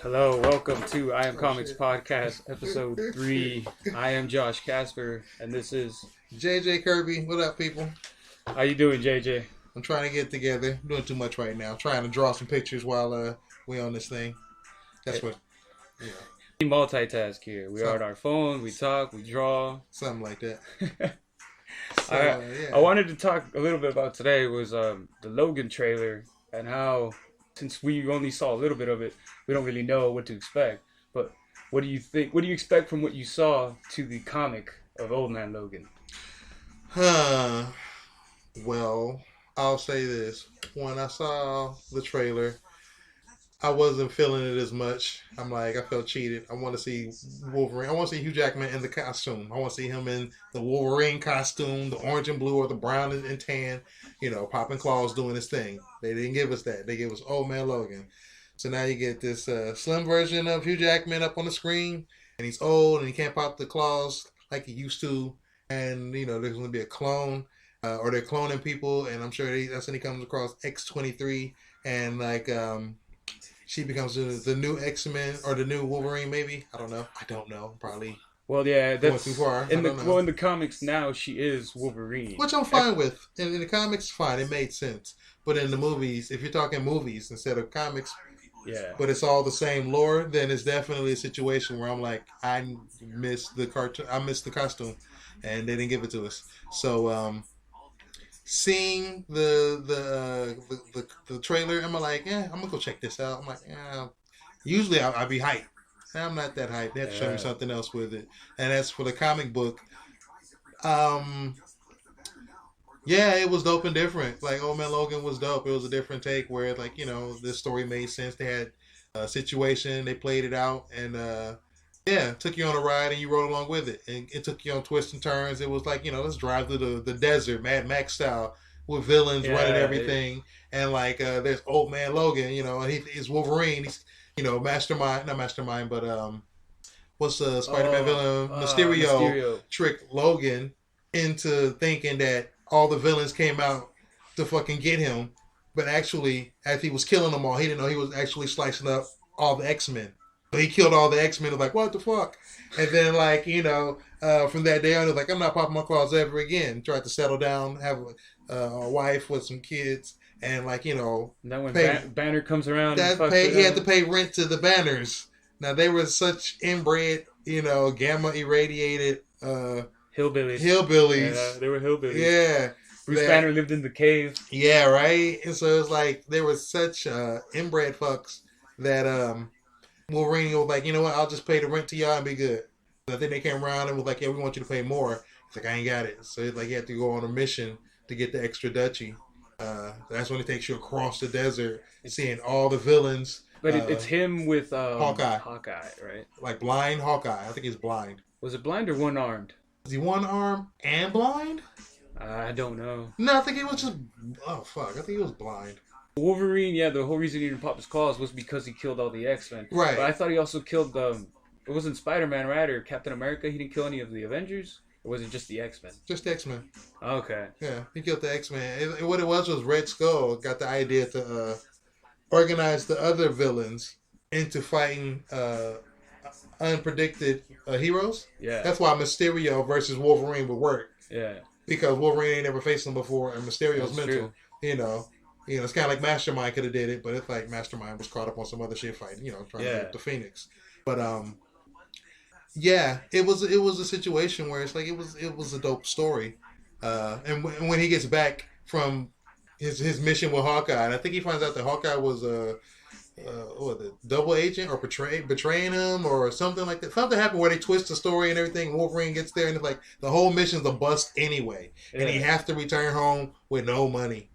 Hello, welcome to I Am Comics Podcast, episode 3. I am Josh Casper, and this is JJ Kirby. What up, people? How you doing, JJ? I'm trying to get together. I'm doing too much right now. I'm trying to draw some pictures while we on this thing. That's what, We multitask here. We are on our phone, we talk, we draw. Something like that. I wanted to talk a little bit about today was the Logan trailer and how, since we only saw a little bit of it, we don't really know what to expect. But what do you think? What do you expect from what you saw to the comic of Old Man Logan? Well, I'll say this. When I saw the trailer, I wasn't feeling it as much. I felt cheated. I want to see Wolverine. I want to see Hugh Jackman in the costume. I want to see him in the Wolverine costume, the orange and blue or the brown and tan, popping claws doing his thing. They didn't give us that. They gave us Old Man Logan. So now you get this slim version of Hugh Jackman up on the screen, and he's old and he can't pop the claws like he used to. And, there's going to be a clone, or they're cloning people, and I'm sure that's when he comes across X-23, and, she becomes the new X-Men, or the new Wolverine, maybe? I don't know. Probably. Well, yeah, that's too far. In the comics now, she is Wolverine, which I'm fine with. In the comics, fine, it made sense. But in the movies, if you're talking movies instead of comics, yeah, but it's all the same lore, then it's definitely a situation where I'm like, I missed the cartoon, I missed the costume, and they didn't give it to us. So, seeing the trailer, I'm like, I'm gonna go check this out. I'm like, usually I'll be hyped. I'm not that hyped. They have to show me something else with it. And as for the comic book, it was dope and different. Like, Old Man Logan was dope. It was a different take where, this story made sense. They had a situation, they played it out, and took you on a ride and you rode along with it. And it took you on twists and turns. It was like, let's drive through the desert, Mad Max style, with villains running everything. And there's Old Man Logan, and he's Wolverine. He's, not Mastermind, but what's the Spider-Man villain? Mysterio tricked Logan into thinking that all the villains came out to fucking get him. But actually, as he was killing them all, he didn't know he was actually slicing up all the X-Men. He killed all the X-Men. I was like, what the fuck? And then, from that day on, he was like, I'm not popping my claws ever again. Tried to settle down, have a wife with some kids, and Now when Banner comes around, he had to pay rent to the Banners. Now they were such inbred, gamma irradiated hillbillies. Yeah, they were hillbillies. Yeah. Bruce Banner lived in the cave. Yeah, right. And so it's like they were such inbred fucks that Wolverine was like, you know what? I'll just pay the rent to y'all and be good. I think they came around and was like, yeah, we want you to pay more. It's like, I ain't got it. So it's like he had to go on a mission to get the extra duchy. That's when it takes you across the desert, seeing all the villains. But it's him with Hawkeye. Hawkeye, right? Like blind Hawkeye. I think he's blind. Was it blind or one-armed? Is he one-armed and blind? I don't know. No, I think he was just... Oh, fuck. I think he was blind. Wolverine, the whole reason he didn't pop his claws was because he killed all the X-Men. Right. But I thought he also killed... it wasn't Spider-Man, right? Or Captain America? He didn't kill any of the Avengers? Or was it just the X-Men? Just the X-Men. Okay. Yeah, he killed the X-Men. What it was Red Skull got the idea to organize the other villains into fighting unpredicted heroes. Yeah. That's why Mysterio versus Wolverine would work. Yeah. Because Wolverine ain't never faced him before, and Mysterio's mental. True. It's kind of like Mastermind could have did it, but it's like Mastermind was caught up on some other shit fighting, trying to get the Phoenix. But it was a situation where it's like it was a dope story, and when he gets back from his mission with Hawkeye, and I think he finds out that Hawkeye was a double agent or betraying him or something like that. Something happened where they twist the story and everything. Wolverine gets there and it's like the whole mission's a bust anyway, and he has to return home with no money.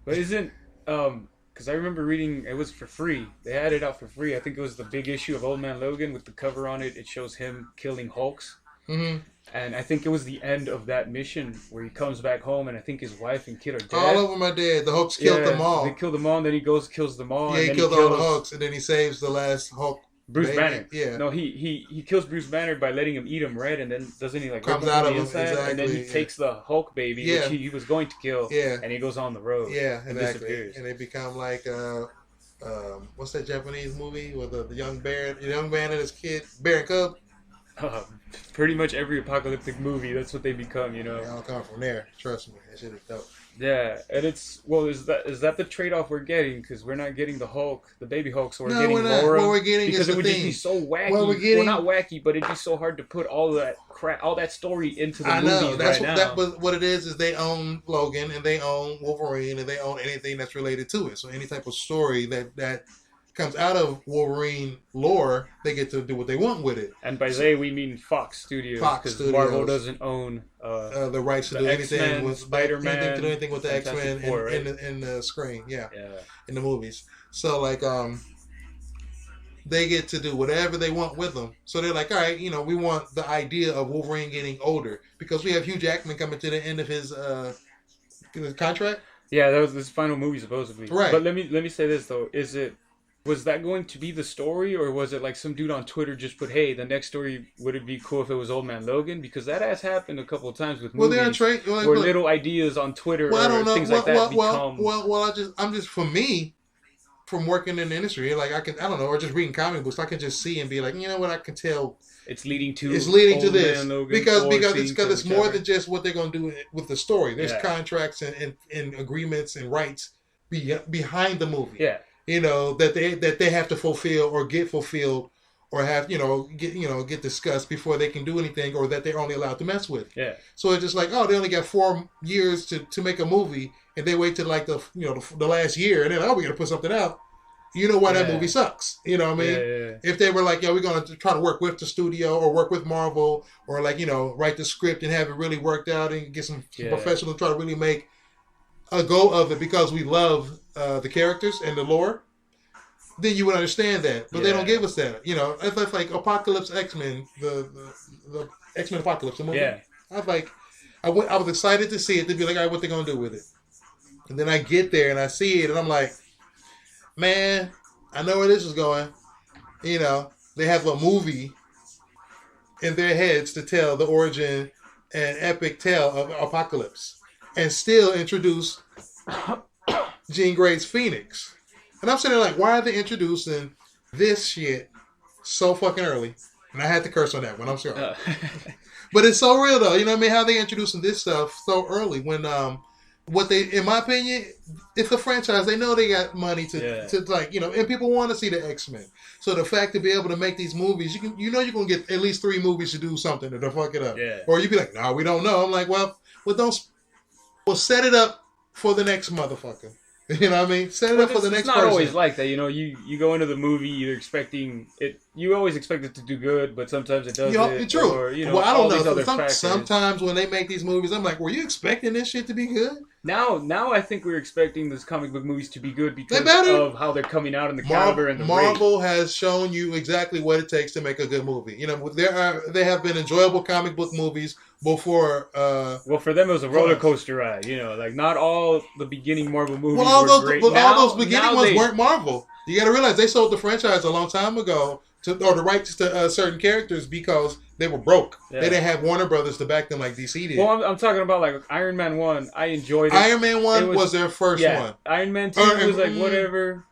But isn't because I remember reading it was for free. They had it out for free. I think it was the big issue of Old Man Logan with the cover on it. It shows him killing Hulks. Mm-hmm. And I think it was the end of that mission where he comes back home and I think his wife and kid are dead. All of them are dead. The Hulks killed them all. They killed them all and then he goes kills them all. Yeah, and he killed all the Hulks and then he saves the last Hulk. Bruce Banner. Yeah. No, he kills Bruce Banner by letting him eat him, right? And then doesn't he comes out of him exactly, and then he takes the Hulk baby, which he was going to kill, and he goes on the road. Yeah, and exactly. disappears. And they become like what's that Japanese movie with the young man and his kid, bear and cub? Uh, Pretty much every apocalyptic movie, that's what they become, They all come from there. Trust me, that shit is dope. Yeah, and is that the trade off we're getting? Because we're not getting the Hulk, the baby Hulk, so we're No, getting we're not. Laura. What we're getting because is it the would thing. just be so wacky. What we're getting, well, not wacky, but it'd be so hard to put all that crap, all that story into the I movies know. That's right what now. that. But what it is they own Logan and they own Wolverine and they own anything that's related to it. So any type of story that comes out of Wolverine lore, they get to do what they want with it. And by they, we mean Fox Studios. Fox because Marvel Studios. doesn't own The rights to the do X-Men, anything with Spider-Man, anything to do anything with the Fantastic X-Men Four, right? in the screen, yeah. in the movies. So like they get to do whatever they want with them. So they're like, all right, we want the idea of Wolverine getting older because we have Hugh Jackman coming to the end of his contract. Yeah, that was this final movie supposedly. Right. But let me say this though: was that going to be the story, or was it like some dude on Twitter just put, "Hey, the next story, would it be cool if it was Old Man Logan?" Because that has happened a couple of times with movies where little ideas on Twitter I don't or know. things like that become. I'm just for me, from working in the industry, like I don't know, or just reading comic books, I can just see and be like, you know what, I can tell. It's leading to It's Old this Man Logan because or it's more than just what they're going to do with the story. There's Yeah. contracts and agreements and rights behind the movie. Yeah. That they have to fulfill or get fulfilled or have get discussed before they can do anything, or that they're only allowed to mess with. Yeah. So it's just like, oh, they only got 4 years to make a movie, and they wait till like the last year, and then we're gonna put something out. You know why that movie sucks. You know what I mean? Yeah. If they were like, we're going to try to work with the studio or work with Marvel or like, write the script and have it really worked out and get some professionals to try to really make a go of it because we love the characters and the lore, then you would understand that. But they don't give us that. It's like Apocalypse X-Men, the X-Men Apocalypse, the movie. Yeah. I was excited to see it, to be like, all right, what they going to do with it? And then I get there and I see it and I'm like, man, I know where this is going. They have a movie in their heads to tell the origin and epic tale of Apocalypse and still introduce Jean Grey's Phoenix. And I'm sitting there like, why are they introducing this shit so fucking early? And I had to curse on that one, I'm sorry. But it's so real though, you know what I mean? How they introducing this stuff so early when what they, in my opinion, it's a franchise. They know they got money to like, and people want to see the X-Men. So the fact to be able to make these movies, you're going to get at least 3 movies to do something to fuck it up. Yeah. Or you'd be like, no, we don't know. I'm like, well, we'll set it up for the next motherfucker. You know what I mean? Set it up for the next person. It's not always like that. You go into the movie, you're expecting it. You always expect it to do good, but sometimes it doesn't. True. Or, well, I don't know. Sometimes when they make these movies, I'm like, were you expecting this shit to be good? Now I think we're expecting those comic book movies to be good because of how they're coming out in the caliber and the Marvel has shown you exactly what it takes to make a good movie. They have been enjoyable comic book movies before. Well, for them it was a roller coaster ride. Like not all the beginning Marvel movies were great. All those beginning ones weren't Marvel. You got to realize they sold the franchise a long time ago or the rights to certain characters because they were broke. Yeah. They didn't have Warner Brothers to back them like DC did. Well, I'm talking about like Iron Man 1. I enjoyed it. Iron Man 1 was their first one. Iron Man 2 was like whatever.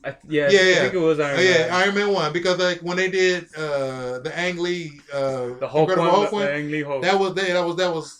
I think it was Iron Man. Yeah, Iron Man 1 because like when they did the Ang Lee, the Hulk one, the Ang Lee Hulk. That was.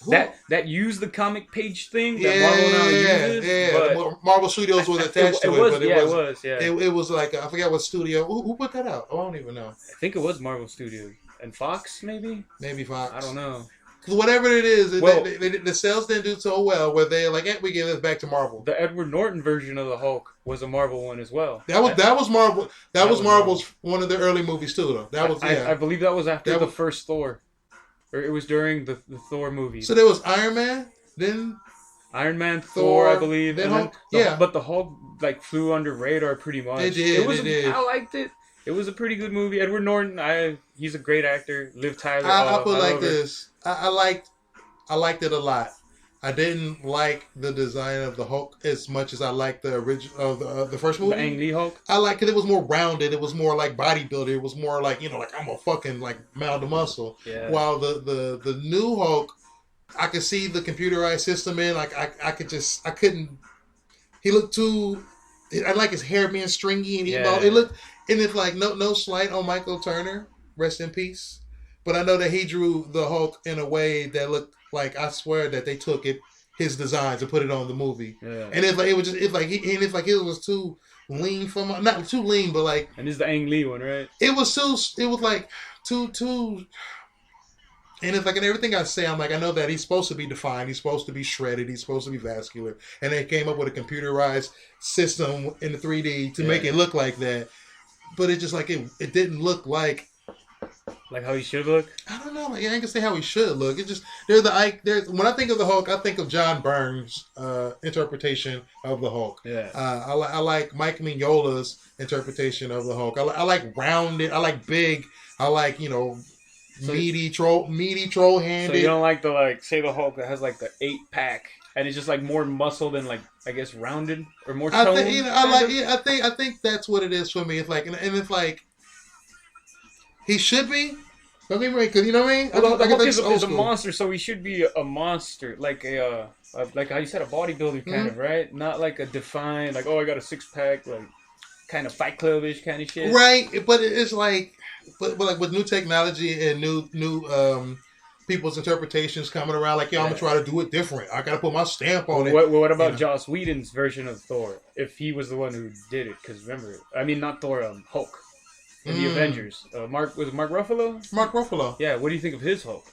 That used the comic page thing that Marvel now uses. But Marvel Studios was attached to it. It was like, I forget what studio. Who put that out? I don't even know. I think it was Marvel Studios. And Fox, maybe? Maybe Fox. I don't know. Because whatever it is, the sales didn't do so well where they're like, we give this back to Marvel. The Edward Norton version of the Hulk was a Marvel one as well. That was Marvel. That was Marvel's one of the early movies too, though. I believe that was after the first Thor. Or it was during the Thor movie. So there was Iron Man, then Iron Man, Thor, I believe. Then Hulk. But the Hulk like flew under radar pretty much. It did. I liked it. It was a pretty good movie. Edward Norton, he's a great actor. Liv Tyler. I put like this. I liked it a lot. I didn't like the design of the Hulk as much as I liked the original of the first movie. The Ang Lee Hulk. I liked it. It was more rounded. It was more like bodybuilder. It was more like like I'm a fucking like mound of muscle. Yeah. While the new Hulk, I could see the computerized system in. Like I couldn't. He looked too I like his hair being stringy and emo. Yeah. It looked, and it's like no slight on Michael Turner, rest in peace. But I know that he drew the Hulk in a way that looked like, I swear that they took his designs and put it on the movie. Yeah. And it's like it was too lean for my, not too lean, but like, And this is the Ang Lee one, right? it was like too. And it's like, and everything I say, I'm like, I know that he's supposed to be defined, he's supposed to be shredded, he's supposed to be vascular, and they came up with a computerized system in the 3D to make it look like that. But it just like it didn't look like how he should look. I don't know. Like, I ain't gonna say how he should look. It just when I think of the Hulk, I think of John Byrne's interpretation of the Hulk. Yeah. I like Mike Mignola's interpretation of the Hulk. I like rounded. I like big. I like meaty troll handed. So you don't like the Hulk that has like the 8-pack and it's just like more muscle than like I guess rounded or more toned. I think that's what it is for me. It's like and it's like he should be. Don't get me wrong, because you know what I mean. Well, the Hulk is a monster, so he should be a monster, like like how you said, a bodybuilder kind of, right? Not like a defined, like, oh, I got a 6-pack, like kind of Fight Club-ish kind of shit. Right, but it's like, but like with new technology and new people's interpretations coming around, like, I'm gonna try to do it different. I gotta put my stamp on it. What about Joss Whedon's version of Thor? If he was the one who did it, because remember, I mean, not Thor, Hulk. In the Avengers. Mark Ruffalo? Mark Ruffalo. Yeah, what do you think of his Hulk?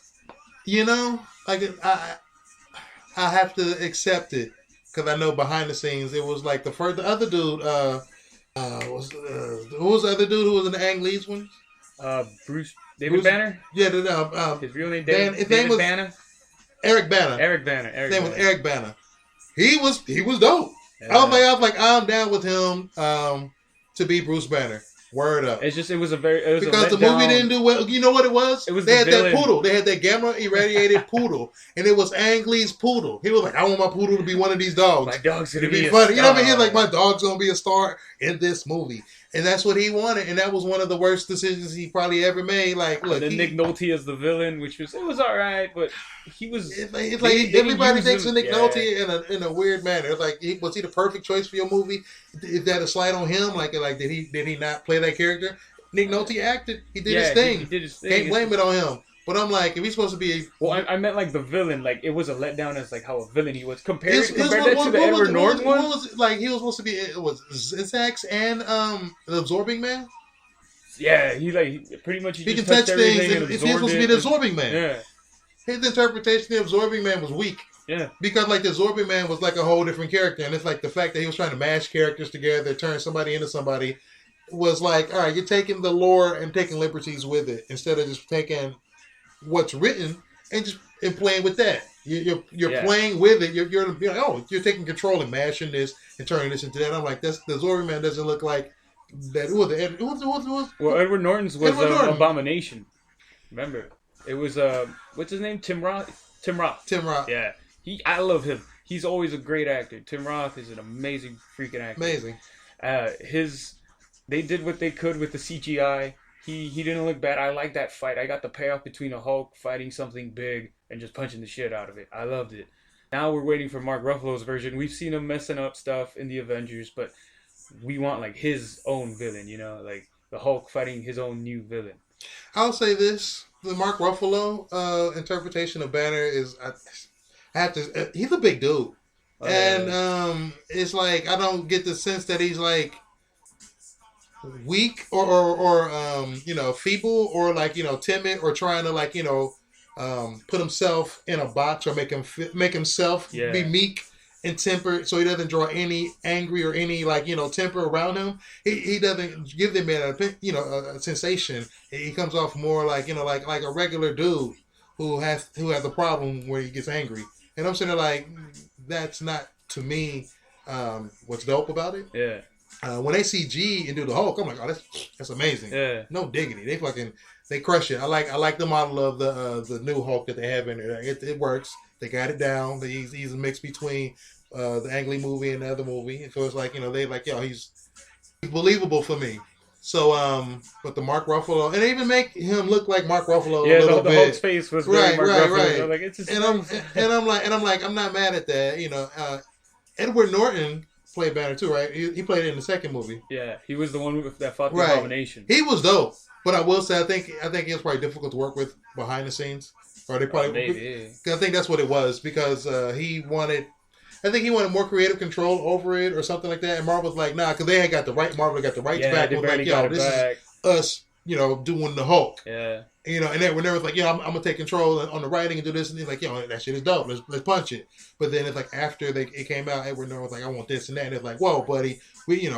Like I have to accept it because I know behind the scenes it was like the other dude. Who was the other dude who was in the Ang Lee's one? Bruce Banner. Yeah, his real name David Banner. Eric Banner. His name was Eric Banner. He was dope. Yeah. I was like I'm down with him to be Bruce Banner. Word up. It was because the movie didn't do well. You know what it was? They had that poodle. They had that gamma irradiated poodle, and it was Ang Lee's poodle. He was like, "I want my poodle to be one of these dogs. My dog's gonna be funny." You know what I mean? He's like, "My dog's gonna be a star in this movie," and that's what he wanted. And that was one of the worst decisions he probably ever made. Like, look, Nick Nolte as the villain, which was all right, but he was. It's like everybody thinks of Nick Nolte in a weird manner. It's like, was he the perfect choice for your movie? Is that a slight on him? Like did he not play that character? Nick Nolte acted. He did his thing. He did his thing. Can't blame it on him. But I'm like, if he's supposed to be... Well, I meant like the villain. Like, it was a letdown as like how a villain he was. Compare that to the Edward Norton one? Like, he was supposed to be... It was Zax and the Absorbing Man? Yeah, he pretty much... He can touch things. And he's supposed to be the Absorbing Man. Yeah. His interpretation of the Absorbing Man was weak. Yeah. Because like the Absorbing Man was like a whole different character. And it's like the fact that he was trying to mash characters together, turn somebody into somebody... was like, all right, you're taking the lore and taking liberties with it instead of just taking what's written and playing with that. You're playing with it. You're like, you're taking control and mashing this and turning this into that. I'm like, the Zorro Man doesn't look like that. Well, Edward Norton's was Abomination. Remember, it was what's his name? Tim Roth. Tim Roth. Yeah, I love him. He's always a great actor. Tim Roth is an amazing freaking actor. Amazing. They did what they could with the CGI. He didn't look bad. I like that fight. I got the payoff between a Hulk fighting something big and just punching the shit out of it. I loved it. Now we're waiting for Mark Ruffalo's version. We've seen him messing up stuff in the Avengers, but we want like his own villain, like the Hulk fighting his own new villain. I'll say this. The Mark Ruffalo interpretation of Banner is... he's a big dude. And it's like, I don't get the sense that he's like weak or feeble or like timid or trying to like put himself in a box or make himself be meek and tempered so he doesn't draw any angry or any like temper around him. He doesn't give the man a sensation. He comes off more like like a regular dude who has a problem where he gets angry. And I'm saying like that's not to me what's dope about it. Yeah. When they see G and do the Hulk, I'm like, oh, that's amazing. Yeah. No diggity. They crush it. I like the model of the new Hulk that they have in there. It works. They got it down. He's a mix between the Ang Lee movie and the other movie. So it's like they like he's believable for me. So but the Mark Ruffalo and they even make him look like Mark Ruffalo a little bit. The Hulk's face was right. Ruffalo. Like, it's just I'm like I'm not mad at that. Edward Norton played Banner too, right? He played it in the second movie. Yeah, he was the one that fought the Right. Abomination. He was dope, but I will say I think it was probably difficult to work with behind the scenes, or they probably maybe. I think that's what it was because he wanted. I think he wanted more creative control over it or something like that. And Marvel was like, nah, because they had got the right. Marvel got the rights back. They was barely like, got it this back. is us, doing the Hulk. Yeah. And then when they was like, I'm gonna take control on the writing and do this, and he's like, that shit is dope. Let's punch it. But then it's like after it came out, Edward Norton was like, I want this and that. And it's like, whoa, buddy, we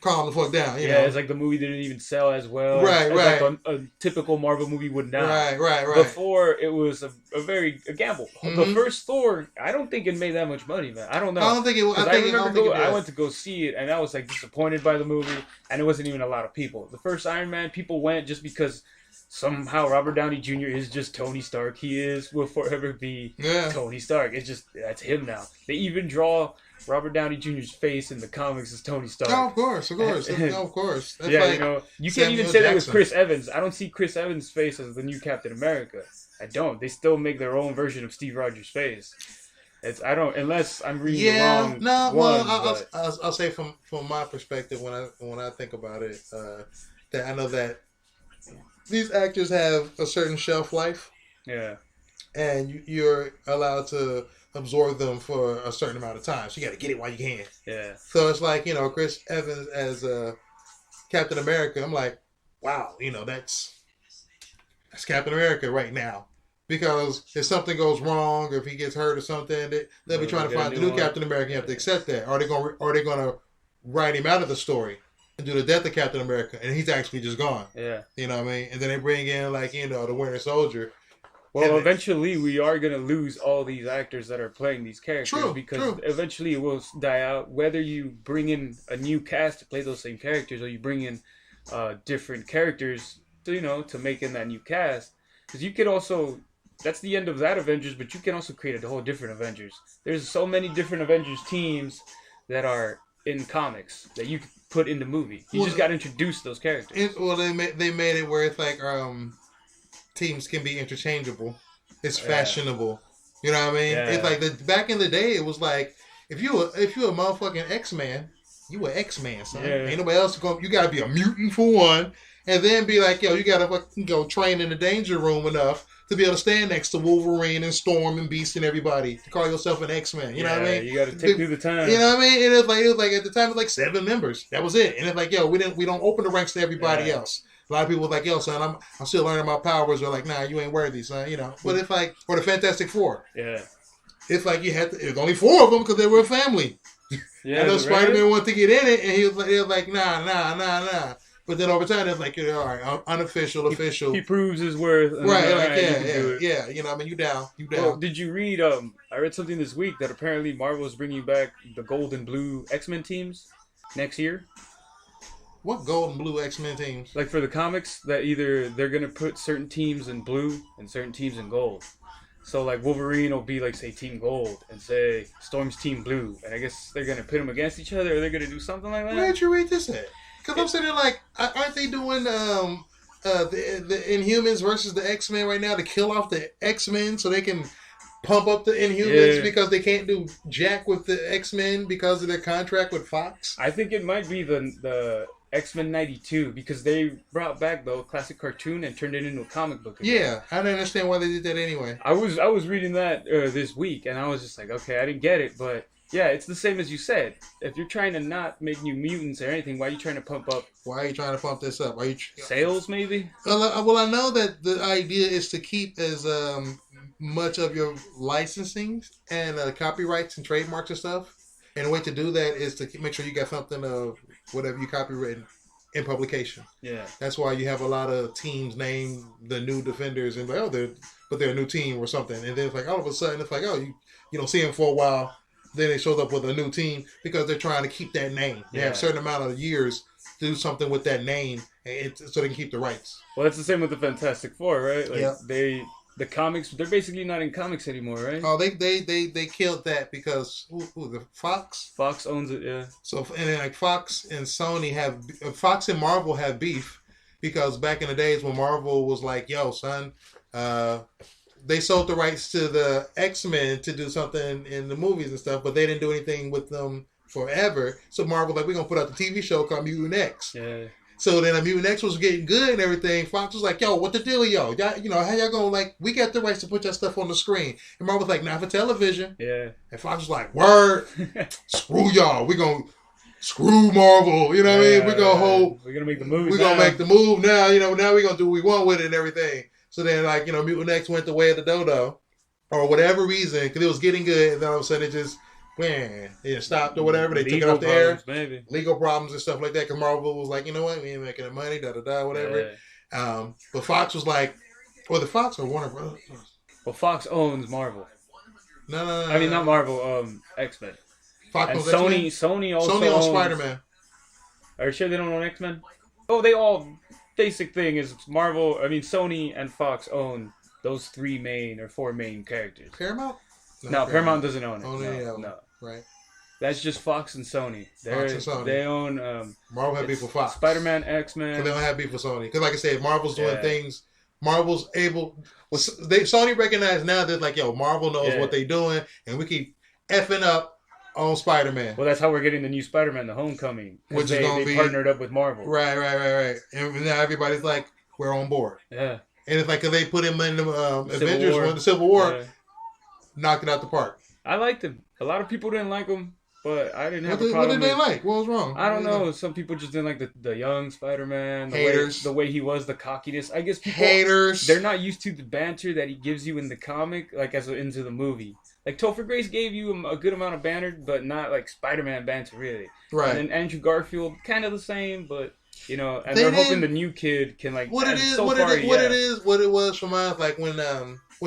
calm the fuck down. You know? It's like the movie didn't even sell as well. Right. Like a typical Marvel movie would not. Right. Before, it was a gamble. Mm-hmm. The first Thor, I don't think it made that much money, man. I don't know. I don't think it was. I went to go see it, and I was like disappointed by the movie, and it wasn't even a lot of people. The first Iron Man, people went just because somehow Robert Downey Jr. is just Tony Stark. Will forever be Tony Stark. That's him now. They even draw Robert Downey Jr.'s face in the comics as Tony Stark. Oh, of course. Of course. That's you can't even say that with Chris Evans. I don't see Chris Evans' face as the new Captain America. I don't. They still make their own version of Steve Rogers' face. Unless I'm reading the wrong. No. Well, I'll say from my perspective when I think about it, that I know that these actors have a certain shelf life. Yeah. And you're allowed to absorb them for a certain amount of time. So you got to get it while you can. Yeah. So it's like, Chris Evans as Captain America. I'm like, wow, that's Captain America right now. Because if something goes wrong, or if he gets hurt or something, they'll be trying to find the new Captain America. You have to accept that. Are they going to write him out of the story and do the death of Captain America, and he's actually just gone? Yeah. You know what I mean? And then they bring in the Winter Soldier. Well, eventually we are going to lose all these actors that are playing these characters because eventually it will die out. Whether you bring in a new cast to play those same characters, or you bring in different characters to make in that new cast, because you could also, that's the end of that Avengers, but you can also create a whole different Avengers. There's so many different Avengers teams that are in comics that you could put in the movie. You just got to introduce those characters. They made it where it's like teams can be interchangeable. It's fashionable. You know what I mean? Yeah. It's like back in the day, it was like if you a motherfucking X-Man, you a X-Man, son. Yeah. Ain't nobody else going. You gotta be a mutant for one, and then be like, you gotta fucking go train in the danger room enough to be able to stand next to Wolverine and Storm and Beast and everybody to call yourself an X-Man. You know what I mean? You gotta take through the time. You know what I mean? And it was like at the time it was like 7 members. That was it. And it's like, we don't open the ranks to everybody else. A lot of people was like, son, I'm still learning my powers. Or like, nah, you ain't worthy, son. But it's like, or the Fantastic Four. Yeah. It's like it was only 4 of them because they were a family. Yeah. And Spider-Man wanted to get in it, and he was like, nah. But then over time, it's like, all right, unofficial, official. He proves his worth. Right, yeah. You know, I mean, you down. Well, did you read? I read something this week that apparently Marvel is bringing back the gold and blue X-Men teams next year. What gold and blue X-Men teams? Like for the comics, that either they're gonna put certain teams in blue and certain teams in gold. So like Wolverine will be like, say, Team Gold, and say Storm's Team Blue, and I guess they're gonna pit them against each other, or they're gonna do something like that. Where did you read this at? Because I'm sitting there like, aren't they doing the Inhumans versus the X-Men right now to kill off the X-Men so they can pump up the Inhumans because they can't do jack with the X-Men because of their contract with Fox? I think it might be the X-Men 92 because they brought back the classic cartoon and turned it into a comic book again. Yeah, I don't understand why they did that anyway. I was reading that this week, and I was just like, okay, I didn't get it, but yeah, it's the same as you said. If you're trying to not make new mutants or anything, why are you trying to pump up? Why are you trying to pump this up? Are you sales maybe? Well, I know that the idea is to keep as much of your licensing and copyrights and trademarks and stuff. And the way to do that is to make sure you got something of whatever you copywritten in publication. Yeah. That's why you have a lot of teams named the New Defenders and they're a new team or something. And then it's like all of a sudden it's like, you don't see them for a while. Then they showed up with a new team because they're trying to keep that name. They have a certain amount of years to do something with that name so they can keep the rights. Well, that's the same with the Fantastic Four, right? Like the comics, they're basically not in comics anymore, right? Oh, they killed that because the Fox? Fox owns it, yeah. So and then like Fox and Sony Fox and Marvel have beef because back in the days when Marvel was like, yo, son, they sold the rights to the X-Men to do something in the movies and stuff, but they didn't do anything with them forever. So Marvel like, we're gonna put out the TV show called Mutant X. Yeah. So then Mutant X was getting good and everything. Fox was like, yo, what the deal, y'all? You know, how y'all gonna like? We got the rights to put that stuff on the screen. And Marvel was like, not for television. Yeah. And Fox was like, word, screw y'all. We gonna screw Marvel. You know what I mean? We're gonna make the move. We're gonna make the move now. You know, now we're gonna do what we want with it and everything. So then, like, you know, Mutant X went the way of the dodo, or whatever reason, because it was getting good, and then all of a sudden it just, man, it stopped or whatever. They took it off the air. Maybe. Legal problems and stuff like that. Because Marvel was like, you know what, we ain't making the money, whatever. Yeah. But Fox was like, or the Fox or Warner Brothers. Well, Fox owns Marvel. No. I mean, not Marvel. X-Men. Fox and owns Sony. X-Men? Sony also owns Spider-Man. Are you sure they don't own X-Men? Oh, they all. Basic thing is Marvel. I mean, Sony and Fox own those 4 main characters. Paramount? No, Paramount doesn't own it. No. Right. That's just Fox and Sony. Fox and Sony. They own. Marvel had beef with Fox. Spider-Man, X-Men. Because they don't have beef with Sony. Because like I said, Marvel's doing things. Marvel's able. Sony recognized now that like, yo, Marvel knows what they're doing, and we keep effing up on Spider-Man. Well, that's how we're getting the new Spider-Man, the Homecoming. Which is going to be partnered up with Marvel. Right. And now everybody's like, we're on board. Yeah. And it's like, because they put him in the Avengers one, the Civil War, knocked it out the park. I liked him. A lot of people didn't like him, but I didn't have a problem. What did they like? What was wrong? I don't know. Some people just didn't like the young Spider-Man. The way he was, the cockiness. I guess people... Haters. They're not used to the banter that he gives you in the comic, like into the movie. Like, Topher Grace gave you a good amount of banter, but not like Spider-Man banter, really. Right. And then Andrew Garfield, kind of the same, but, you know, and they're hoping the new kid can, like... What it was for mine, like, when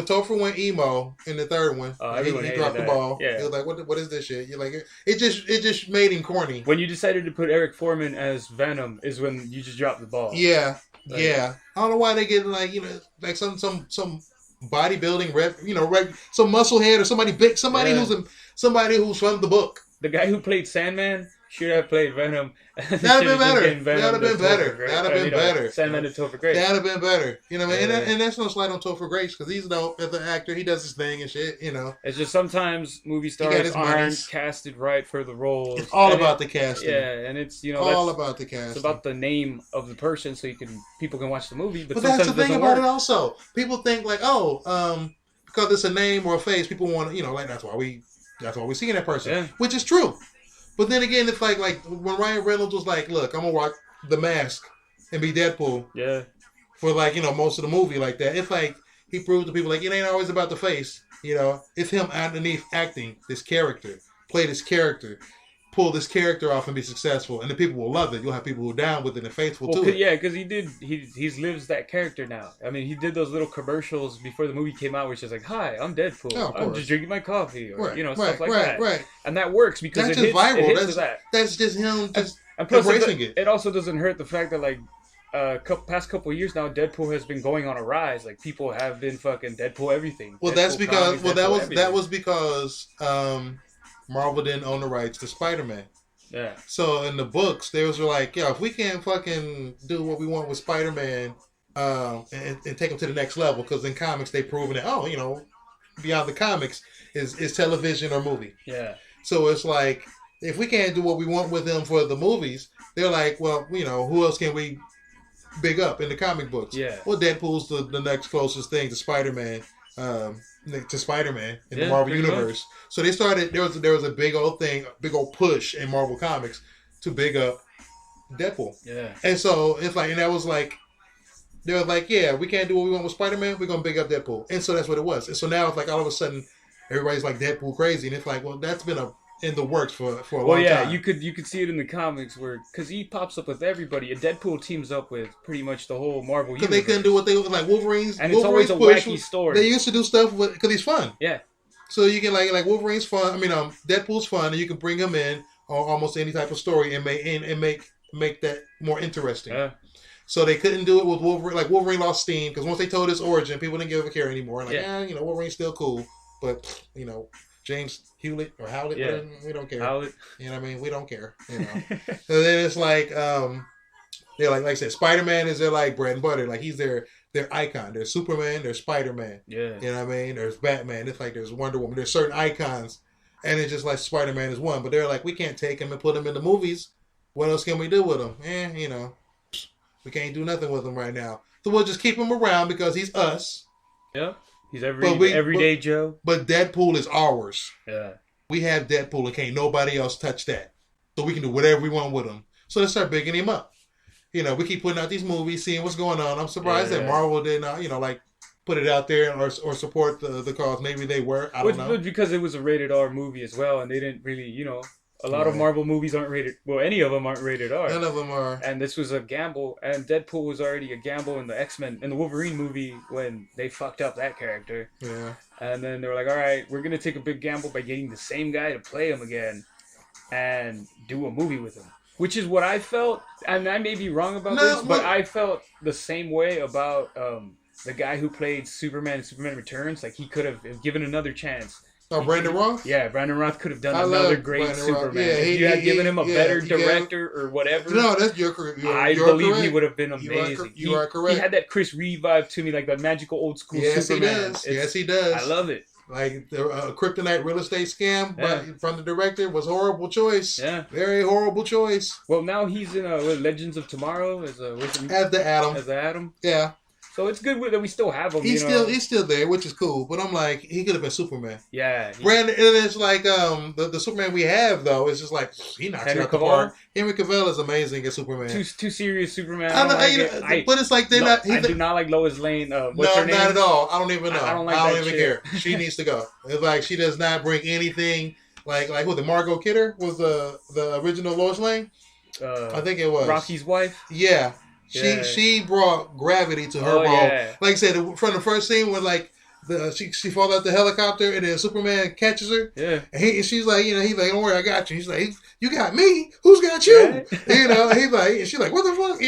Topher went emo in the third one, he dropped the ball. Yeah. He was like, what is this shit? You're like, it just made him corny. When you decided to put Eric Foreman as Venom is when you just dropped the ball. Yeah. Like, I don't know why they get, like, you know, like some bodybuilding rep, you know, some musclehead or somebody big, somebody who's from the book. The guy who played Sandman should have played Venom. That'd have been better. Sandman to Topher Grace. That'd have been better. You know what I mean? And that's no slight on Topher Grace because he's dope as an actor. He does his thing and shit, you know. It's just sometimes movie stars aren't casted right for the roles. It's all about the casting. Yeah, and it's, you know, all about the casting. It's about the name of the person so people can watch the movie. But that's the thing about it also. People think like, because it's a name or a face, people want to, you know, like that's why we see that person, which is true. But then again, it's like when Ryan Reynolds was like, look, I'm going to watch The Mask and be Deadpool. Yeah. For like, you know, most of the movie like that. It's like he proved to people like it ain't always about the face. You know, it's him underneath acting this character, play this character, pull this character off and be successful. And the people will love it. You'll have people who are down with it and faithful to it. Yeah, because he lives that character now. I mean, he did those little commercials before the movie came out, which is like, hi, I'm Deadpool. I'm just drinking my coffee. Or, you know, stuff like that. Right. And that works because that's it hits, viral. It hits that. That's just him just and plus embracing it. It also doesn't hurt the fact that, like, past couple of years now, Deadpool has been going on a rise. Like, people have been fucking Deadpool everything. Well, that's because that was because Marvel didn't own the rights to Spider-Man. Yeah. So in the books, they was like, yeah, if we can't fucking do what we want with Spider-Man and take him to the next level, because in comics they proven that, you know, beyond the comics is television or movie. Yeah. So it's like, if we can't do what we want with him for the movies, they're like, well, you know, who else can we big up in the comic books? Yeah. Well, Deadpool's the next closest thing to Spider-Man. In the Marvel Universe. Much. So they started, there was a big old push in Marvel Comics to big up Deadpool. Yeah. And so it's like, and that was like, they were like, yeah, we can't do what we want with Spider-Man, we're going to big up Deadpool. And so that's what it was. And so now it's like all of a sudden everybody's like Deadpool crazy. And it's like, well, that's been in the works for a long time. Well, yeah, you could see it in the comics where, because he pops up with everybody. And Deadpool teams up with pretty much the whole Marvel universe. Because they couldn't do what they like Wolverine's. And it's always a wacky story. They used to do stuff because he's fun. Yeah. So you can like Wolverine's fun. I mean, Deadpool's fun, and you can bring him in on almost any type of story and make that more interesting. Yeah. So they couldn't do it with Wolverine. Like Wolverine lost steam because once they told his origin, people didn't give a care anymore. Like, you know, Wolverine's still cool, but you know, James Hewlett or Howlett, we don't care. Howlett. You know what I mean? We don't care. You know. So then it's like, they're like I said, Spider-Man is their like bread and butter. Like he's their icon. There's Superman. There's Spider-Man. Yeah. You know what I mean? There's Batman. It's like there's Wonder Woman. There's certain icons And it's just like Spider-Man is one. But they're like, we can't take him and put him in the movies. What else can we do with him? We can't do nothing with him right now. So we'll just keep him around because he's us. Yeah. He's everyday Joe. But Deadpool is ours. Yeah. We have Deadpool and can't nobody else touch that. So we can do whatever we want with him. So let's start bigging him up. We keep putting out these movies, seeing what's going on. I'm surprised that Marvel did not, put it out there or support the cause. Maybe they were. I don't know. Because it was a rated R movie as well, and they didn't really, a lot of Marvel movies aren't rated. Well, any of them aren't rated R. None of them are. And this was a gamble. And Deadpool was already a gamble in the X-Men, in the Wolverine movie when they fucked up that character. Yeah. And then they were like, all right, we're gonna take a big gamble by getting the same guy to play him again, and do a movie with him. Which is what I felt, and I may be wrong about this, but I felt the same way about the guy who played Superman in Superman Returns. Like, he could have given another chance. Oh, Brandon Roth? Yeah, Brandon Roth could have done another great Brandon Superman. Yeah, if you had given him a better director or whatever. No, that's you're I believe correct. He would have been amazing. You are correct. He had that Chris Reeve vibe to me, like that magical old school Superman. Yes, he does. I love it. Like the Kryptonite real estate scam from the director was a horrible choice. Yeah. Very horrible choice. Well, now he's in Legends of Tomorrow as the Atom. As the Atom. Yeah. So it's good that we still have him. He's still there, which is cool. But I'm like, he could have been Superman. Yeah. Brandon, and it's like the Superman we have though. It's just like he knocks it out the park. Henry Cavill is amazing as Superman. Too serious Superman. But it's like I do not like Lois Lane. What's her name? Not at all. I don't even know. I don't even care. She needs to go. It's like she does not bring anything. Like who? The Margot Kidder was the original Lois Lane. I think it was Rocky's wife. Yeah. She brought gravity to her role. Yeah. Like I said, from the first scene when she falls out the helicopter and then Superman catches her. Yeah. And she's like, he's like, don't worry, I got you. He's like, you got me? Who's got you? Right. He's like, and she's like, what the fuck?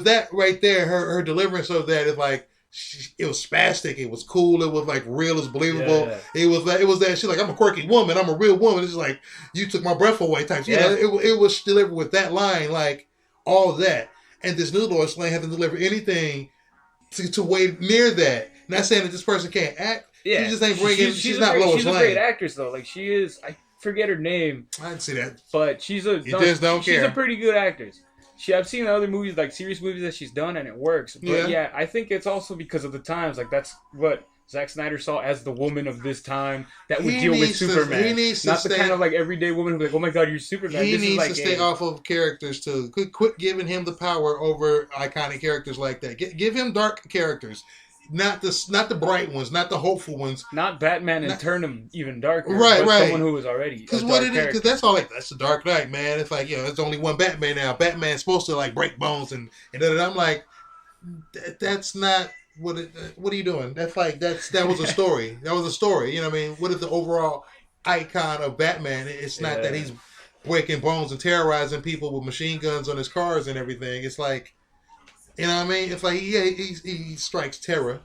That right there, her deliverance of that is like, it was spastic. It was cool. It was like real. It was believable. Yeah. It was that she's like, I'm a quirky woman. I'm a real woman. It's like, you took my breath away type. Yeah. It was delivered with that line, like, all of that. And this new Lois Lane hasn't delivered anything to way near that. Not saying that this person can't act. Yeah. She just ain't bringing. She's not Lois Lane. She's a great actress though. Like she is. I forget her name. I didn't see that. But she's a. She's a pretty good actress. I've seen other movies, like serious movies that she's done, and it works. But yeah, I think it's also because of the times. Like that's what Zack Snyder saw as the woman of this time that would deal with Superman. He needs to not the kind of like everyday woman who's like, oh my god, you're Superman. He needs to stay off of characters too. Quit giving him the power over iconic characters like that. Give him dark characters. Not the bright ones, not the hopeful ones. Not Batman and turn him even darker. Right. Someone who was already because that's all that's the Dark Knight, man. It's like there's only one Batman now. Batman's supposed to like break bones and I'm like, that's not. What are you doing? That's like that was a story. That was a story. You know what I mean? What is the overall icon of Batman? It's not that he's breaking bones and terrorizing people with machine guns on his cars and everything. It's like, you know what I mean? It's like he strikes terror.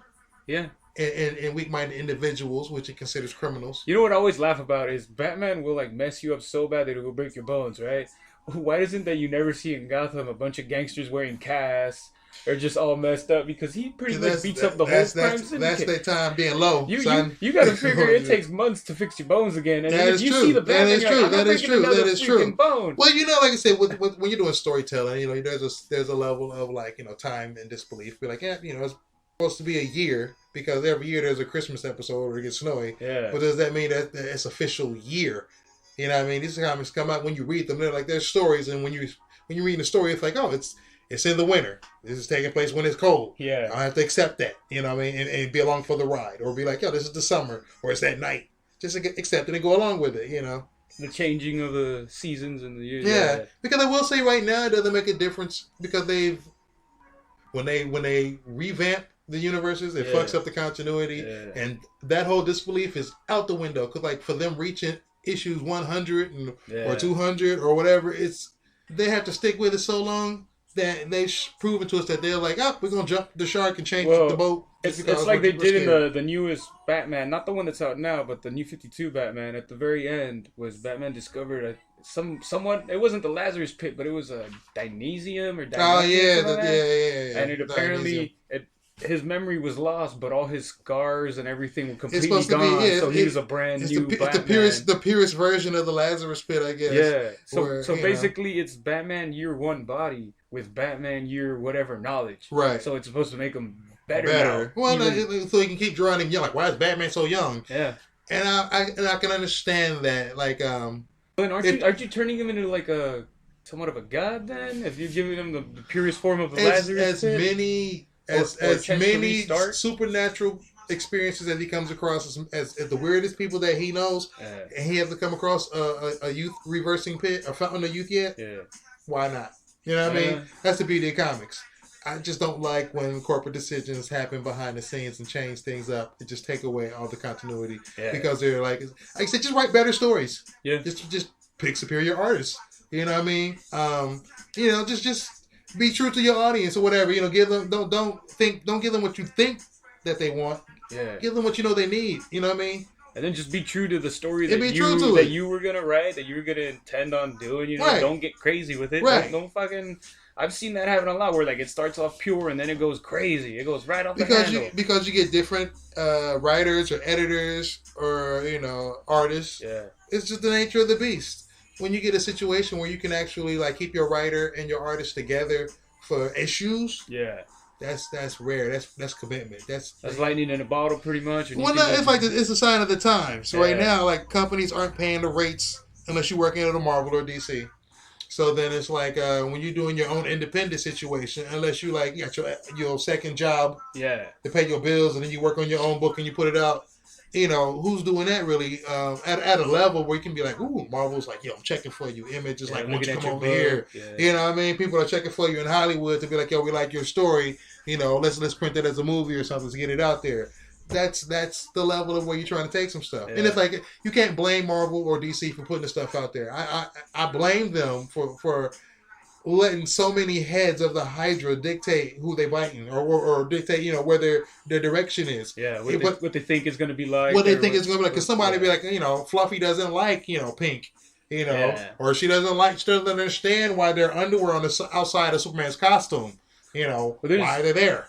Yeah. And weak-minded individuals, which he considers criminals. You know what I always laugh about is Batman will like mess you up so bad that it will break your bones, right? Why isn't that you never see in Gotham a bunch of gangsters wearing casts? Are just all messed up because he pretty much beats up the whole crime syndicate. That's their time being low. You got to figure it takes months to fix your bones again. And that if is you true. see the Batman, that is true. That is true. Bone. Well, like I said, when you're doing storytelling, there's a level of like time and disbelief. Be like, it's supposed to be a year because every year there's a Christmas episode where it gets snowy. Yeah. But does that mean that it's official year? You know what I mean? These comics come out when you read them. They're like there's stories, and when you read the story, it's like it's in the winter. This is taking place when it's cold. Yeah. I have to accept that. You know what I mean? And be along for the ride. Or be like, this is the summer. Or it's at night. Just accept it and go along with it, The changing of the seasons and the years. Yeah. Because I will say right now, it doesn't make a difference. Because when they revamp the universes, it fucks up the continuity. Yeah. And that whole disbelief is out the window. Because for them reaching issues 100 or 200 or whatever, they have to stick with it so long. That they've proven to us that they're like, we're going to jump the shark and change the boat. It's like they did in the newest Batman, not the one that's out now, but the New 52 Batman. At the very end was Batman discovered somewhat, it wasn't the Lazarus Pit, but it was a Dynesium or Dynesium. Oh, yeah. And it apparently, his memory was lost, but all his scars and everything were It's completely supposed to be, gone. yeah, So he was a brand new it's the Batman. purest version of the Lazarus Pit, I guess. Yeah. So Where, so basically, it's Batman Year One body with Batman Year whatever knowledge. right. So it's supposed to make him better Better. now. Well, Even, so he can keep drawing him young. Like, why is Batman so young? yeah. And I can understand that. Like, But if aren't you turning him into like a somewhat of a god then? If you're giving him the purest form of the Lazarus as Pit? many Or as chance to many restart? supernatural experiences that he comes across as the weirdest people that he knows, Yeah. and he has to come across a youth reversing pit, a fountain of youth yet. Yeah. Why not? You know what I Yeah. mean? That's the beauty of comics. I just don't like when corporate decisions happen behind the scenes and change things up and just take away all the continuity Yeah. because they're like I said, just write better stories. Yeah. Just pick superior artists. You know what I mean? Just be true to your audience or whatever. Give them don't give them what you think that they want. Yeah. Give them what you know they need. You know what I mean? And then just be true to the story Yeah, that be true to it. you were gonna write, that you were gonna intend on doing. Right. Don't get crazy with it. Right. Don't fucking. I've seen that happen a lot, where like it starts off pure and then it goes crazy. It goes right off the handle. Because you get different writers or editors or artists. Yeah. It's just the nature of the beast. When you get a situation where you can actually like keep your writer and your artist together for issues, Yeah. that's rare. That's commitment. That's lightning in a bottle, pretty much. And you well, can no, just- it's like it's a sign of the times. So right Yeah. now, like companies aren't paying the rates unless you're working at a Marvel or DC. So then it's like when you're doing your own independent situation, unless you like you got your second job Yeah. to pay your bills, and then you work on your own book and you put it out. Who's doing that really at a level where you can be like, ooh, Marvel's like, yo, I'm checking for you. Image is Yeah, like, why don't looking you at come your over book. here? Yeah. You know what I mean? People are checking for you in Hollywood to be like, yo, we like your story. Let's print it as a movie or something to get it out there. That's the level of where you're trying to take some stuff. And Yeah. it's like, you can't blame Marvel or DC for putting the stuff out there. I blame them for letting so many heads of the Hydra dictate who they biting or dictate, where their direction is. Yeah. What they think is going to be like. What they or think it's going to be like. Because somebody yeah. be like, Fluffy doesn't like, pink, Yeah. or she doesn't understand why their underwear on the outside of Superman's costume. Why they're there.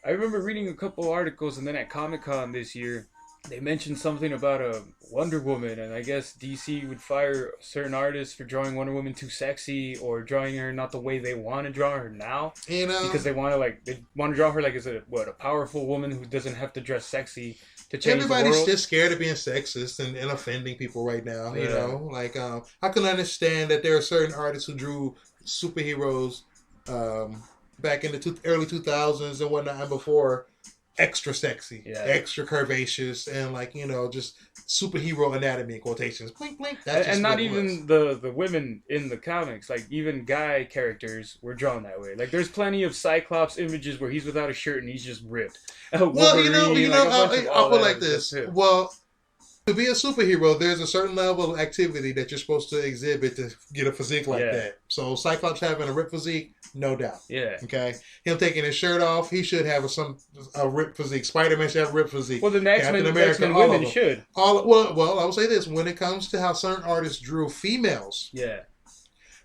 I remember reading a couple articles, and then at Comic-Con this year, they mentioned something about a Wonder Woman, and I guess DC would fire certain artists for drawing Wonder Woman too sexy or drawing her not the way they want to draw her now, because they want to draw her like as a powerful woman who doesn't have to dress sexy to change the Everybody's world. just scared of being sexist and offending people right now. Yeah. I can understand that there are certain artists who drew superheroes back in the early 2000s and whatnot and before, extra sexy, Yeah. extra curvaceous, and just superhero anatomy in quotations. Blink, blink. That's just And not what it even was. the women in the comics, like even guy characters were drawn that way. Like there's plenty of Cyclops images where he's without a shirt and he's just ripped. Well, Wolverine, like, a bunch of all I'll put it that like is this. just him. Well, to be a superhero, there's a certain level of activity that you're supposed to exhibit to get a physique like Yeah. that. So Cyclops having a ripped physique, no doubt. Yeah. Okay, him taking his shirt off, he should have a ripped physique. Spider-Man should have a ripped physique. Well, the Captain America, X-Men all of women them. should. Well, I will say this: when it comes to how certain artists drew females Yeah.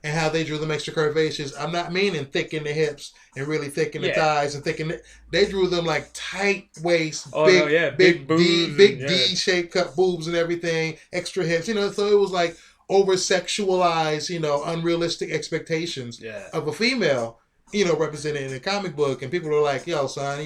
and how they drew them extra curvaceous, I'm not meaning thick in the hips and really thick in the Yeah. thighs and thick in the. They drew them like tight waist, Oh, big, no, yeah, big big boobs D, and- big yeah. D-shaped cut boobs and everything, extra hips. So it was like over sexualized, unrealistic expectations Yeah. of a female, represented in a comic book, and people are like, "Yo, son,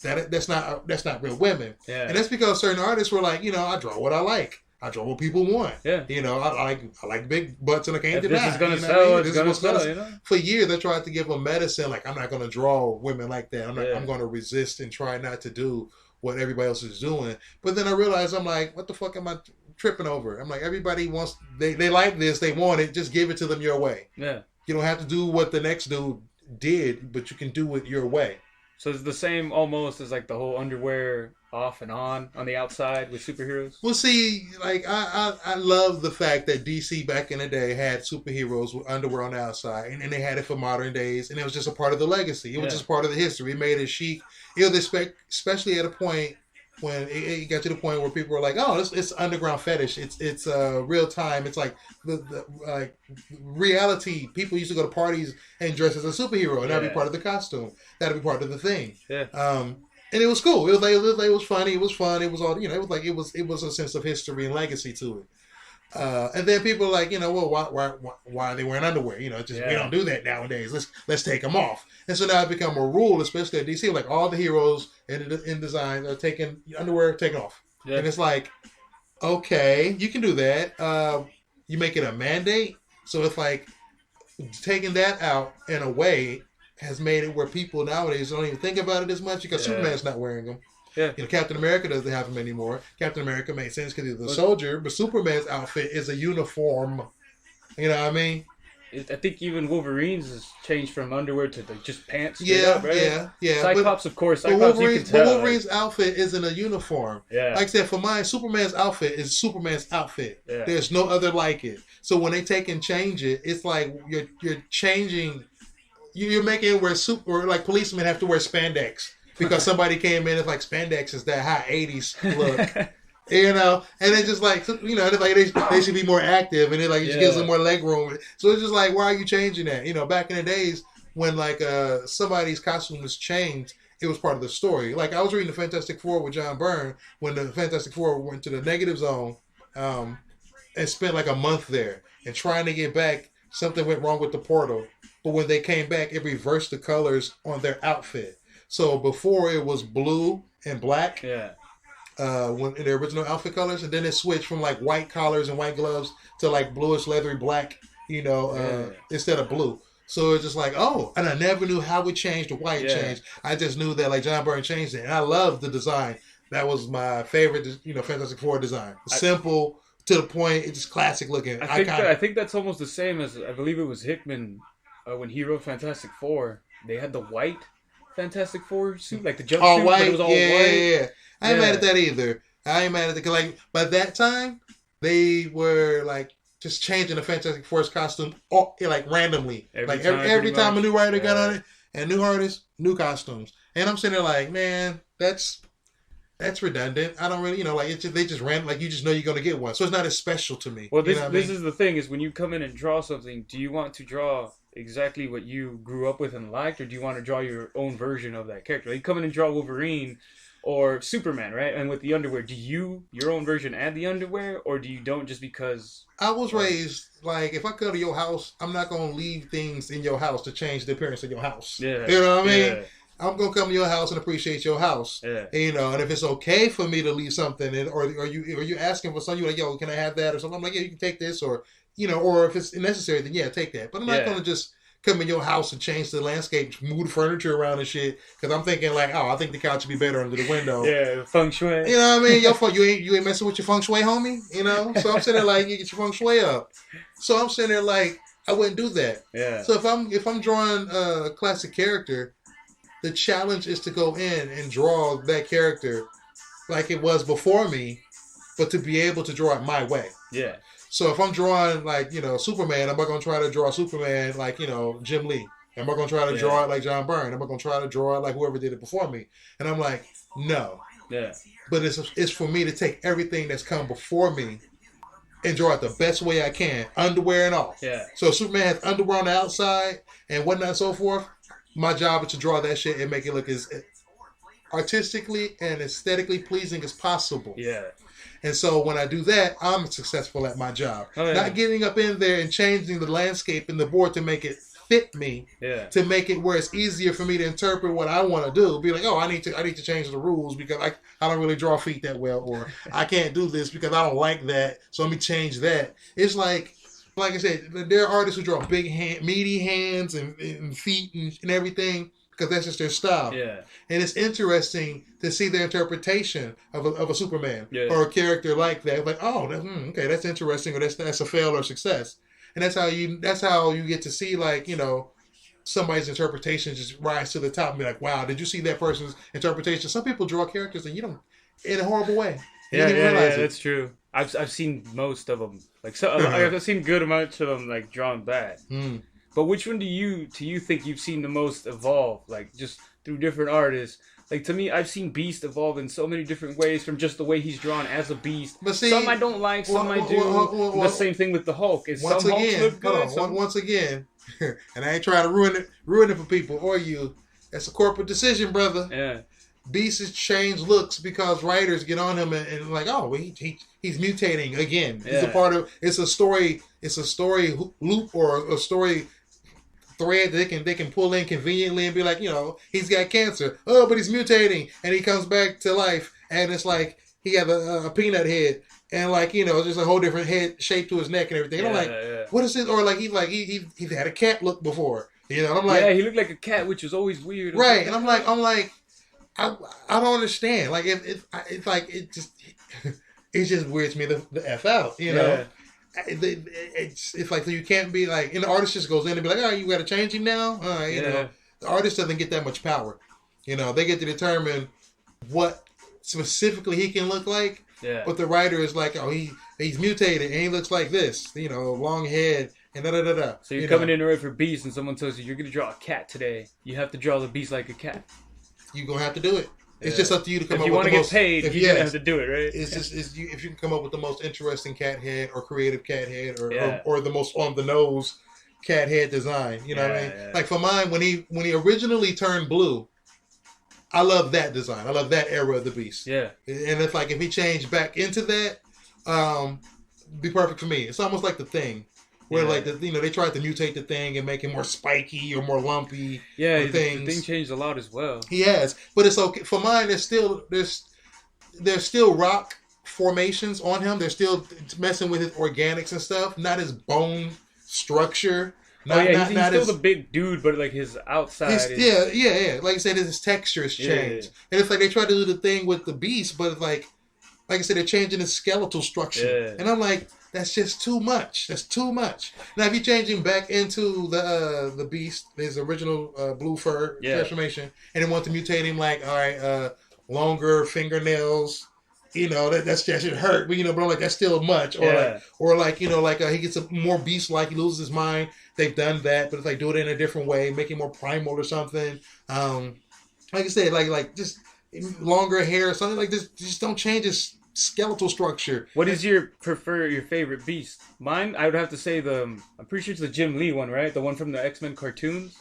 that's not real women." Yeah. And that's because certain artists were like, I draw what I like. I draw what people want. Yeah. I like big butts and I can't If deny. this is gonna you know what I sell, mean? it's This is gonna what's gonna sell, For years, I tried to give them medicine. Like, I'm not going to draw women like that. Yeah. I'm going to resist and try not to do what everybody else is doing. But then I realized, I'm like, what the fuck am I tripping over? I'm like, everybody wants, they like this, they want it, just give it to them your way. Yeah. You don't have to do what the next dude did, but you can do it your way. So it's the same almost as like the whole underwear off and on the outside with superheroes. Well, see, like I love the fact that DC back in the day had superheroes with underwear on the outside, and they had it for modern days, and it was just a part of the legacy. It was Yeah. just part of the history. It made it chic. It was especially at a point when it got to the point where people were like, "Oh, it's underground fetish. It's real time. It's like the like reality. People used to go to parties and dress as a superhero, and that'd be Yeah. part of the costume. That'd be part of the thing. Yeah. And it was cool. It was funny. It was fun. It was all It was like it was a sense of history and legacy to it. And then people are like, well, why are they wearing underwear? Just we don't do that nowadays. Let's take them off. And so now it's become a rule, especially at DC. Like all the heroes in design are taking underwear taken off, Yeah. and it's like, okay, you can do that. You make it a mandate, so it's like taking that out in a way has made it where people nowadays don't even think about it as much because Superman's not wearing them. Yeah. Captain America doesn't have them anymore. Captain America made sense because he's a soldier, but Superman's outfit is a uniform. You know what I mean? I think even Wolverine's has changed from underwear to like just pants. Yeah, up, right? yeah. Cyclops, of course. But Cyclops, you can tell. Wolverine's outfit isn't a uniform. Yeah. Like I said, for mine, Superman's outfit is Superman's outfit. Yeah. There's no other like it. So when they take and change it, it's like you're changing. You're making it where like policemen have to wear spandex because somebody came in and like spandex is that high 80s look. And it's just like, it's like they should be more active, and it like it just gives them more leg room. So it's just like, why are you changing that? Back in the days when like somebody's costume was changed, it was part of the story. Like I was reading the Fantastic Four with John Byrne when the Fantastic Four went to the negative zone, and spent like a month there, and trying to get back, something went wrong with the portal. But when they came back, it reversed the colors on their outfit. So before it was blue and black. Yeah. When in the original outfit colors, and then it switched from like white collars and white gloves to like bluish leathery black, instead of blue. So it's just like, oh, and I never knew how it changed or why it changed. I just knew that like John Byrne changed it, and I loved the design. That was my favorite, Fantastic Four design. Simple, to the point, it's just classic looking. I think that's almost the same as I believe it was Hickman when he wrote Fantastic Four. They had the white Fantastic Four suit, like the jumpsuit, all white. But it was all white. Yeah. I ain't mad at that either. I ain't mad at it because, like, by that time, they were like just changing the Fantastic Four's costume, like randomly. Every time a new writer got on it, and new artists, new costumes. And I'm sitting there like, man, that's redundant. I don't really, they just ran like you just know you're gonna get one, so it's not as special to me. Well, this is the thing: is when you come in and draw something, do you want to draw exactly what you grew up with and liked, or do you want to draw your own version of that character? Like, you come in and draw Wolverine or Superman, right? And with the underwear, do you your own version add the underwear, or do you don't just because? I was raised like, if I go to your house, I'm not gonna leave things in your house to change the appearance of your house. Yeah, you know what I mean. I'm gonna come to your house and appreciate your house. Yeah. And if it's okay for me to leave something, or you asking for something, you're like, yo, can I have that or something? I'm like, yeah, you can take this, or or if it's necessary, then yeah, take that. But I'm not gonna just come in your house and change the landscape, move the furniture around and shit, because I'm thinking like, oh, I think the couch would be better under the window. Yeah, feng shui. You know what I mean? You ain't messing with your feng shui, homie. So I'm sitting there like, you get your feng shui up. So I'm sitting there like, I wouldn't do that. Yeah. So if I'm drawing a classic character, the challenge is to go in and draw that character like it was before me, but to be able to draw it my way. Yeah. So if I'm drawing like, Superman, I'm not going to try to draw Superman like, Jim Lee. I'm not going to try to draw it like John Byrne. I'm not going to try to draw it like whoever did it before me. And I'm like, no. Yeah. But it's for me to take everything that's come before me and draw it the best way I can, underwear and all. Yeah. So if Superman has underwear on the outside and whatnot and so forth, my job is to draw that shit and make it look as artistically and aesthetically pleasing as possible. Yeah. And so when I do that, I'm successful at my job. Oh, yeah. Not getting up in there and changing the landscape and the board to make it fit me. Yeah. To make it where it's easier for me to interpret what I want to do. Be like, oh, I need to change the rules because I don't really draw feet that well, or I can't do this because I don't like that. So let me change that. It's like I said, there are artists who draw meaty hands and feet and everything, because that's just their style. Yeah. And it's interesting to see their interpretation of a Superman or a character like that. Like, oh, okay, that's interesting, or that's a fail or success. And that's how you get to see, like, somebody's interpretation just rise to the top and be like, wow, did you see that person's interpretation? Some people draw characters and you don't, in a horrible way. Yeah, that's true. I've seen most of them. I've seen good amounts of them drawn bad. But which one do you think you've seen the most evolve? Like, just through different artists. Like, to me, I've seen Beast evolve in so many different ways from just the way he's drawn as a Beast. But see, some I don't like, some I do. The same thing with the Hulk. Is once some again, Hulks look good? once again, and I ain't trying to ruin it for people or you. That's a corporate decision, brother. Yeah. Beast has changed looks because writers get on him and like, oh, he's mutating again. Yeah. It's a part of it's a story loop or a story thread that they can pull in conveniently and be like, he's got cancer. Oh, but he's mutating and he comes back to life and it's like he has a peanut head and like just a whole different head shape to his neck and everything. And I'm like, what is this? Or like he's had a cat look before. And I'm like, yeah, he looked like a cat, which was always weird. Right, and I'm like, I don't understand. Like it's like it just weirds me the f out. It's like, so you can't be like, and the artist just goes in and be like, you got to change him now. The artist doesn't get that much power. They get to determine what specifically he can look like. Yeah. But the writer is like, he's mutated and he looks like this. Long head and da da da da. So you're coming in to write for Beast, and someone tells you you're going to draw a cat today. You have to draw the Beast like a cat. You're gonna have to do it. It's just up to you to come up with the most... If you want to get paid, you're gonna have to do it, right? If you can come up with the most interesting cat head or creative cat head or the most on the nose cat head design. You know what I mean? Yeah. Like for mine, when he originally turned blue, I love that design. I love that era of the Beast. Yeah. And it's like if he changed back into that, be perfect for me. It's almost like the Thing. Where like they tried to mutate the Thing and make it more spiky or more lumpy. Yeah, the Thing changed a lot as well. He has, but it's okay for mine. There's still rock formations on him. They're still messing with his organics and stuff, not his bone structure. He's still the big dude, but like his outside. Yeah. Like I said, his texture has changed, and it's like they try to do the thing with the Beast, but it's like I said, they're changing his skeletal structure, and I'm like. That's just too much. That's too much. Now, if you change him back into the Beast, his original blue fur transformation, and then want to mutate him like, all right, longer fingernails, that should hurt. But but I'm like that's still much. Or like he gets a more beast-like. He loses his mind. They've done that, but it's like do it in a different way, make him more primal or something. Like I said, like just longer hair or something like this. Just don't change his skeletal structure. What is your favorite Beast? Mine, I would have to say I'm pretty sure it's the Jim Lee one, right? The one from the X-Men cartoons.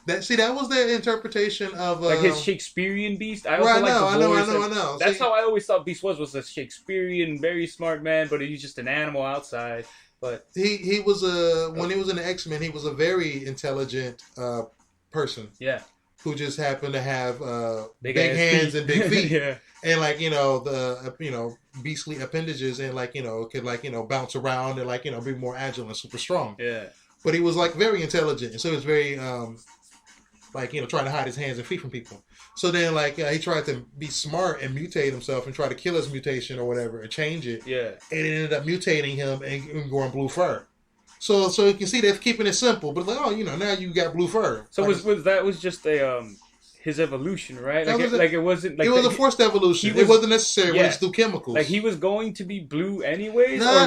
That was the interpretation of like his Shakespearean Beast. I know. That's how I always thought Beast was a Shakespearean, very smart man, but he's just an animal outside. But he was when he was in the X-Men, he was a very intelligent person. Yeah. Who just happened to have big hands and big feet. Yeah. And the beastly appendages and could bounce around and be more agile and super strong. Yeah. But he was very intelligent, and so he was very trying to hide his hands and feet from people. So then he tried to be smart and mutate himself and try to kill his mutation or whatever and change it. Yeah. And it ended up mutating him and growing blue fur. So you can see they're keeping it simple, but now you got blue fur. So was just a his evolution, right? It wasn't like it was a forced evolution. It wasn't necessary when it's through chemicals. Like he was going to be blue anyways. No.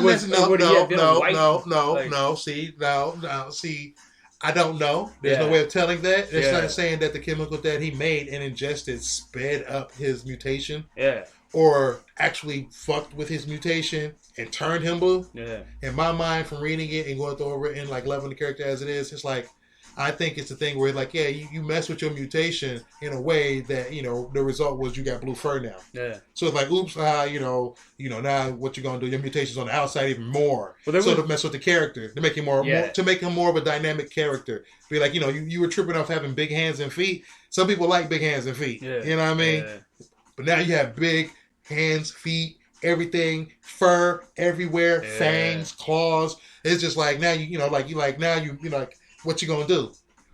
See, I don't know. There's no way of telling that. It's not saying that the chemical that he made and ingested sped up his mutation. Yeah. Or actually fucked with his mutation and turned him blue. Yeah. In my mind, from reading it and going through it and loving the character as it is, it's like I think it's a thing where you mess with your mutation in a way that the result was you got blue fur now. Yeah. So it's like oops, now what you're gonna do? Your mutation's on the outside even more. Well, to mess with the character to make him more to make him more of a dynamic character. Be like you were tripping off having big hands and feet. Some people like big hands and feet. Yeah. You know what I mean? Yeah. But now you have big hands, feet, everything, fur everywhere, fangs, claws. It's just like now what you gonna do?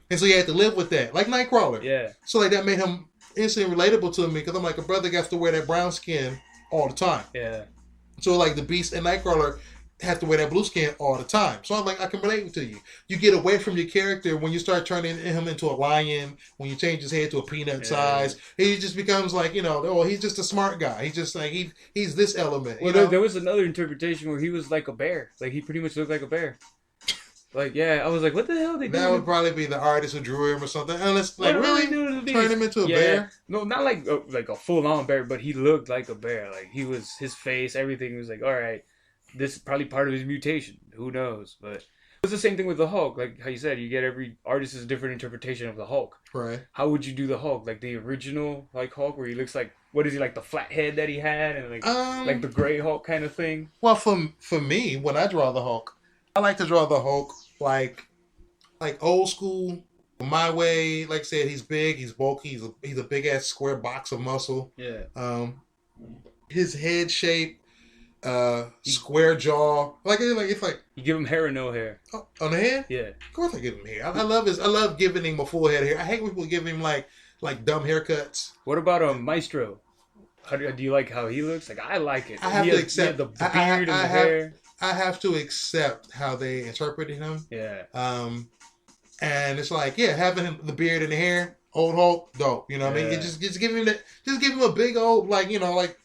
And so you had to live with that, like Nightcrawler. Yeah. So that made him instantly relatable to me because I'm like a brother got to wear that brown skin all the time. Yeah. So the Beast and Nightcrawler have to wear that blue skin all the time. So I'm like I can relate to you. You get away from your character when you start turning him into a lion. When you change his head to a peanut size, he just becomes he's just a smart guy. He's just he's this element. Well, there was another interpretation where he was like a bear. Like he pretty much looked like a bear. I was like, what the hell are they doing? That would probably be the artist who drew him or something. Unless, really? the thing turn is, him into a yeah, bear? no, not like a full on bear, but he looked like a bear. Like his face, everything was like, all right, this is probably part of his mutation. Who knows? But it's the same thing with the Hulk. Like how you said, you get every artist is a different interpretation of the Hulk. Right. How would you do the Hulk? Like the original like Hulk, where he looks like, what is he, like the flat head that he had, and like the gray Hulk kind of thing. Well, for me, when I draw the Hulk, I like to draw the Hulk like old school, my way. Like I said, he's big, he's bulky, he's a big ass square box of muscle. Yeah. His head shape, square jaw. It's like You give him hair or no hair. On the head. Yeah. Of course, I give him hair. I love giving him a full head of hair. I hate when people give him like dumb haircuts. What about Maestro? Do you like how he looks? Like I like it. I have to accept the beard and the hair. I have to accept how they interpreted him. Yeah. And it's like, yeah, having the beard and the hair, old Hulk, dope. You know what I mean? Just give him just give him a big old, like, you know, like,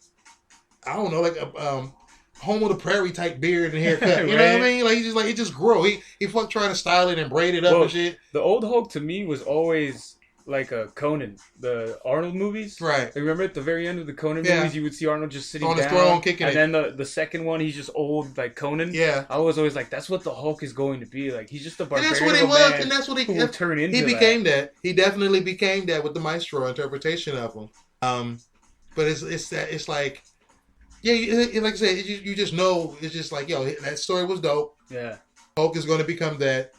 I don't know, like a home of the prairie type beard and haircut. You know what I mean? Like it just grow. He fuck trying to style it and braid it up and shit. The old Hulk to me was always like a Conan, the Arnold movies. Right. Like, remember at the very end of the Conan movies, you would see Arnold just sitting on down, his throne kicking and then the second one, he's just old like Conan. Yeah. I was always like, that's what the Hulk is going to be like. He's just a barbarian. And that's what he was, and that's what he will turn into. He became that. He definitely became that with the Maestro interpretation of him. But it's like, yeah, like I said, you just know, it's just like, yo, that story was dope. Yeah. Hulk is going to become that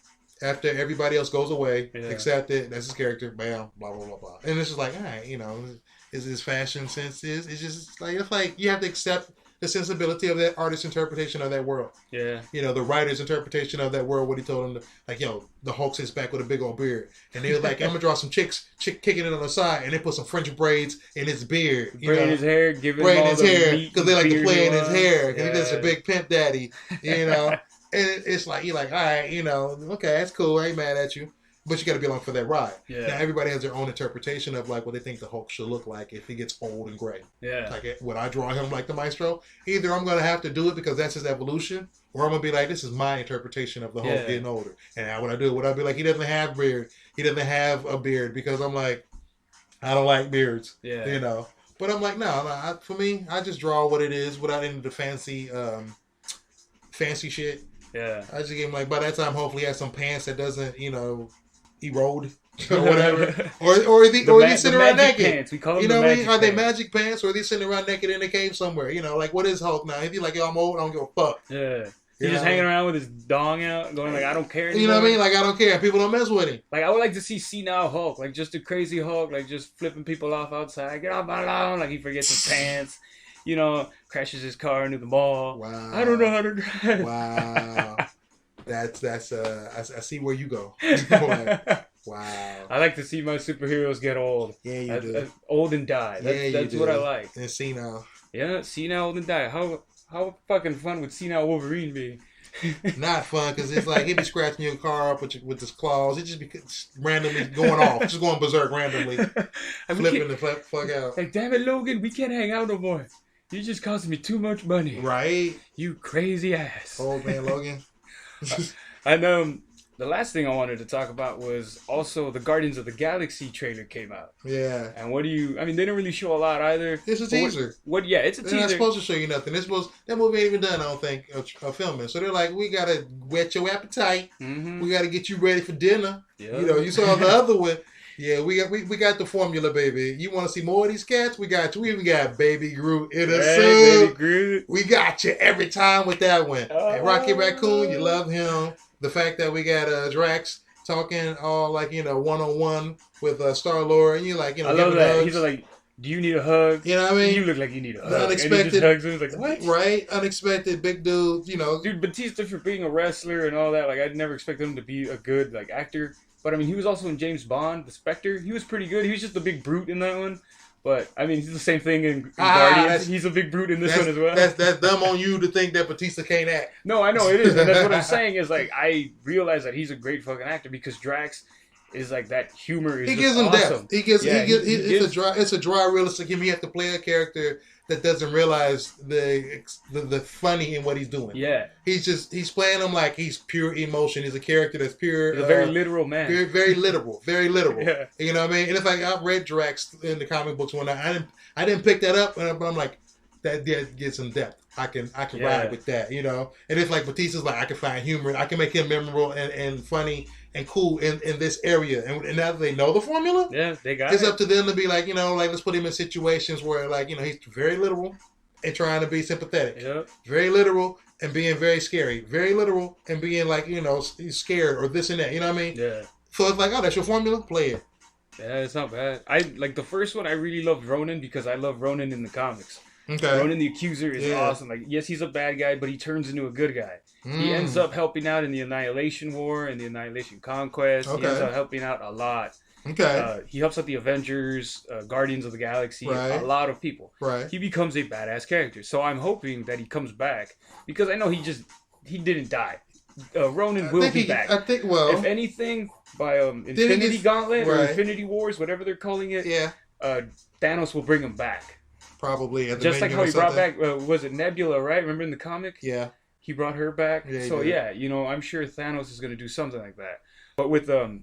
after everybody else goes away. Yeah. Accept it. That's his character. Bam. Blah blah blah blah. And it's just like, all right, you know, is his fashion sense is? It's like you have to accept the sensibility of that artist's interpretation of that world. Yeah. You know, the writer's interpretation of that world. What he told him, like, yo, the Hulk sits back with a big old beard, and they were like, I'm gonna draw some chick kicking it on the side, and they put some French braids in his beard, braid his hair, give him braid all his the hair meat because they like to play in his hair. Yeah. He does a big pimp daddy, you know. And it's like, you're like, all right, you know, okay, that's cool. I ain't mad at you. But you got to be along for that ride. Yeah. Now, everybody has their own interpretation of, like, what they think the Hulk should look like if he gets old and gray. Yeah. Like, when I draw him like the Maestro, either I'm going to have to do it because that's his evolution, or I'm going to be like, this is my interpretation of the Hulk getting older. And now when I do it, what I'll be like, he doesn't have beard. He doesn't have a beard because I'm like, I don't like beards. Yeah. You know. But I'm like, no, for me, I just draw what it is without any of the fancy shit. Yeah. I just give him, like, by that time, hopefully he has some pants that doesn't, you know, erode or whatever. or is he sitting around naked? Pants. We call them, you know what I mean? Are they pants. magic pants, or are they sitting around naked in a cave somewhere? You know, like, what is Hulk now? If he's like, yo, I'm old, I don't give a fuck. Yeah. He's just hanging around with his dong out, going like, I don't care anymore. You know what I mean? Like, I don't care. People don't mess with him. Like, I would like to see senile Hulk, like just a crazy Hulk, like just flipping people off outside. Get off my lawn. Like, he forgets his pants. You know, crashes his car into the mall. Wow. I don't know how to drive. Wow. That's I see where you go. Wow. I like to see my superheroes get old. Yeah, you do. Old and die. That's what I like. And senile. Yeah, senile, old and die. How fucking fun would senile Wolverine be? Not fun, because it's like he'd be scratching your car up with his claws. It just be randomly going off, just going berserk randomly, flipping the fuck out. Like, damn it, Logan, we can't hang out no more. You're just costing me too much money. Right? You crazy ass. Old Man Logan. And the last thing I wanted to talk about was also the Guardians of the Galaxy trailer came out. Yeah. And I mean, they didn't really show a lot either. It's a teaser. Yeah, it's a teaser. They're not supposed to show you nothing. That movie ain't even done, I don't think, of filming. So they're like, we got to whet your appetite. Mm-hmm. We got to get you ready for dinner. Yep. You know, you saw the other one. Yeah, we got the formula, baby. You want to see more of these cats? We got you. We even got Baby Groot in a suit. Baby Groot. We got you every time with that one. And Rocky Raccoon, you love him. The fact that we got Drax talking all like, you know, one-on-one with Star-Lord, and you're like, you know, I love that. hugs. He's like, do you need a hug? You know what I mean? You look like you need a hug. Unexpected. And he just hugs him. He's like, what? Right? Unexpected big dude, you know. Dude, Batista, for being a wrestler and all that, like, I'd never expected him to be a good, like, actor. But, I mean, he was also in James Bond, The Spectre. He was pretty good. He was just a big brute in that one. But, I mean, he's the same thing in Guardians. He's a big brute in this one as well. That's dumb on you to think that Batista can't act. No, I know it is. And that's what I'm saying is, like, I realize that he's a great fucking actor because Drax is like that humor is He just gives him awesome. depth. He gives. Gives, It's a dry, realistic humor. You have to play a character that doesn't realize the funny in what he's doing. Yeah, he's playing him like he's pure emotion. He's a character that's pure. He's a very literal man. Very, very literal. Very literal. Yeah. You know what I mean? And it's like I've read Drax in the comic books when I didn't pick that up, but I'm like that gets some depth. I can ride with that. You know. And it's like Batista's like I can find humor. I can make him memorable and funny and cool in this area. And now that they know the formula, yeah, they got it's up to them to be like, you know, like let's put him in situations where like, you know, he's very literal and trying to be sympathetic. Yep. Very literal and being very scary. Very literal and being like, you know, he's scared or this and that. You know what I mean? Yeah. So it's like, oh, that's your formula? Play it. Yeah, it's not bad. I like the first one. I really loved Ronan because I love Ronan in the comics. Okay. Ronan the Accuser is awesome. Like, yes, he's a bad guy, but he turns into a good guy. He ends up helping out in the Annihilation War and the Annihilation Conquest. Okay. He ends up helping out a lot. Okay. He helps out the Avengers, Guardians of the Galaxy, Right. a lot of people. Right. He becomes a badass character. So I'm hoping that he comes back because I know he didn't die. Ronan will be back. I think, well, if anything, by Infinity Gauntlet or right. Infinity Wars, whatever they're calling it, yeah, Thanos will bring him back. probably. At the Just like how he brought something. back, was it Nebula, right? Remember in the comic? Yeah. He brought her back. Yeah, he so did. yeah, you know, I'm sure Thanos is going to do something like that. But with the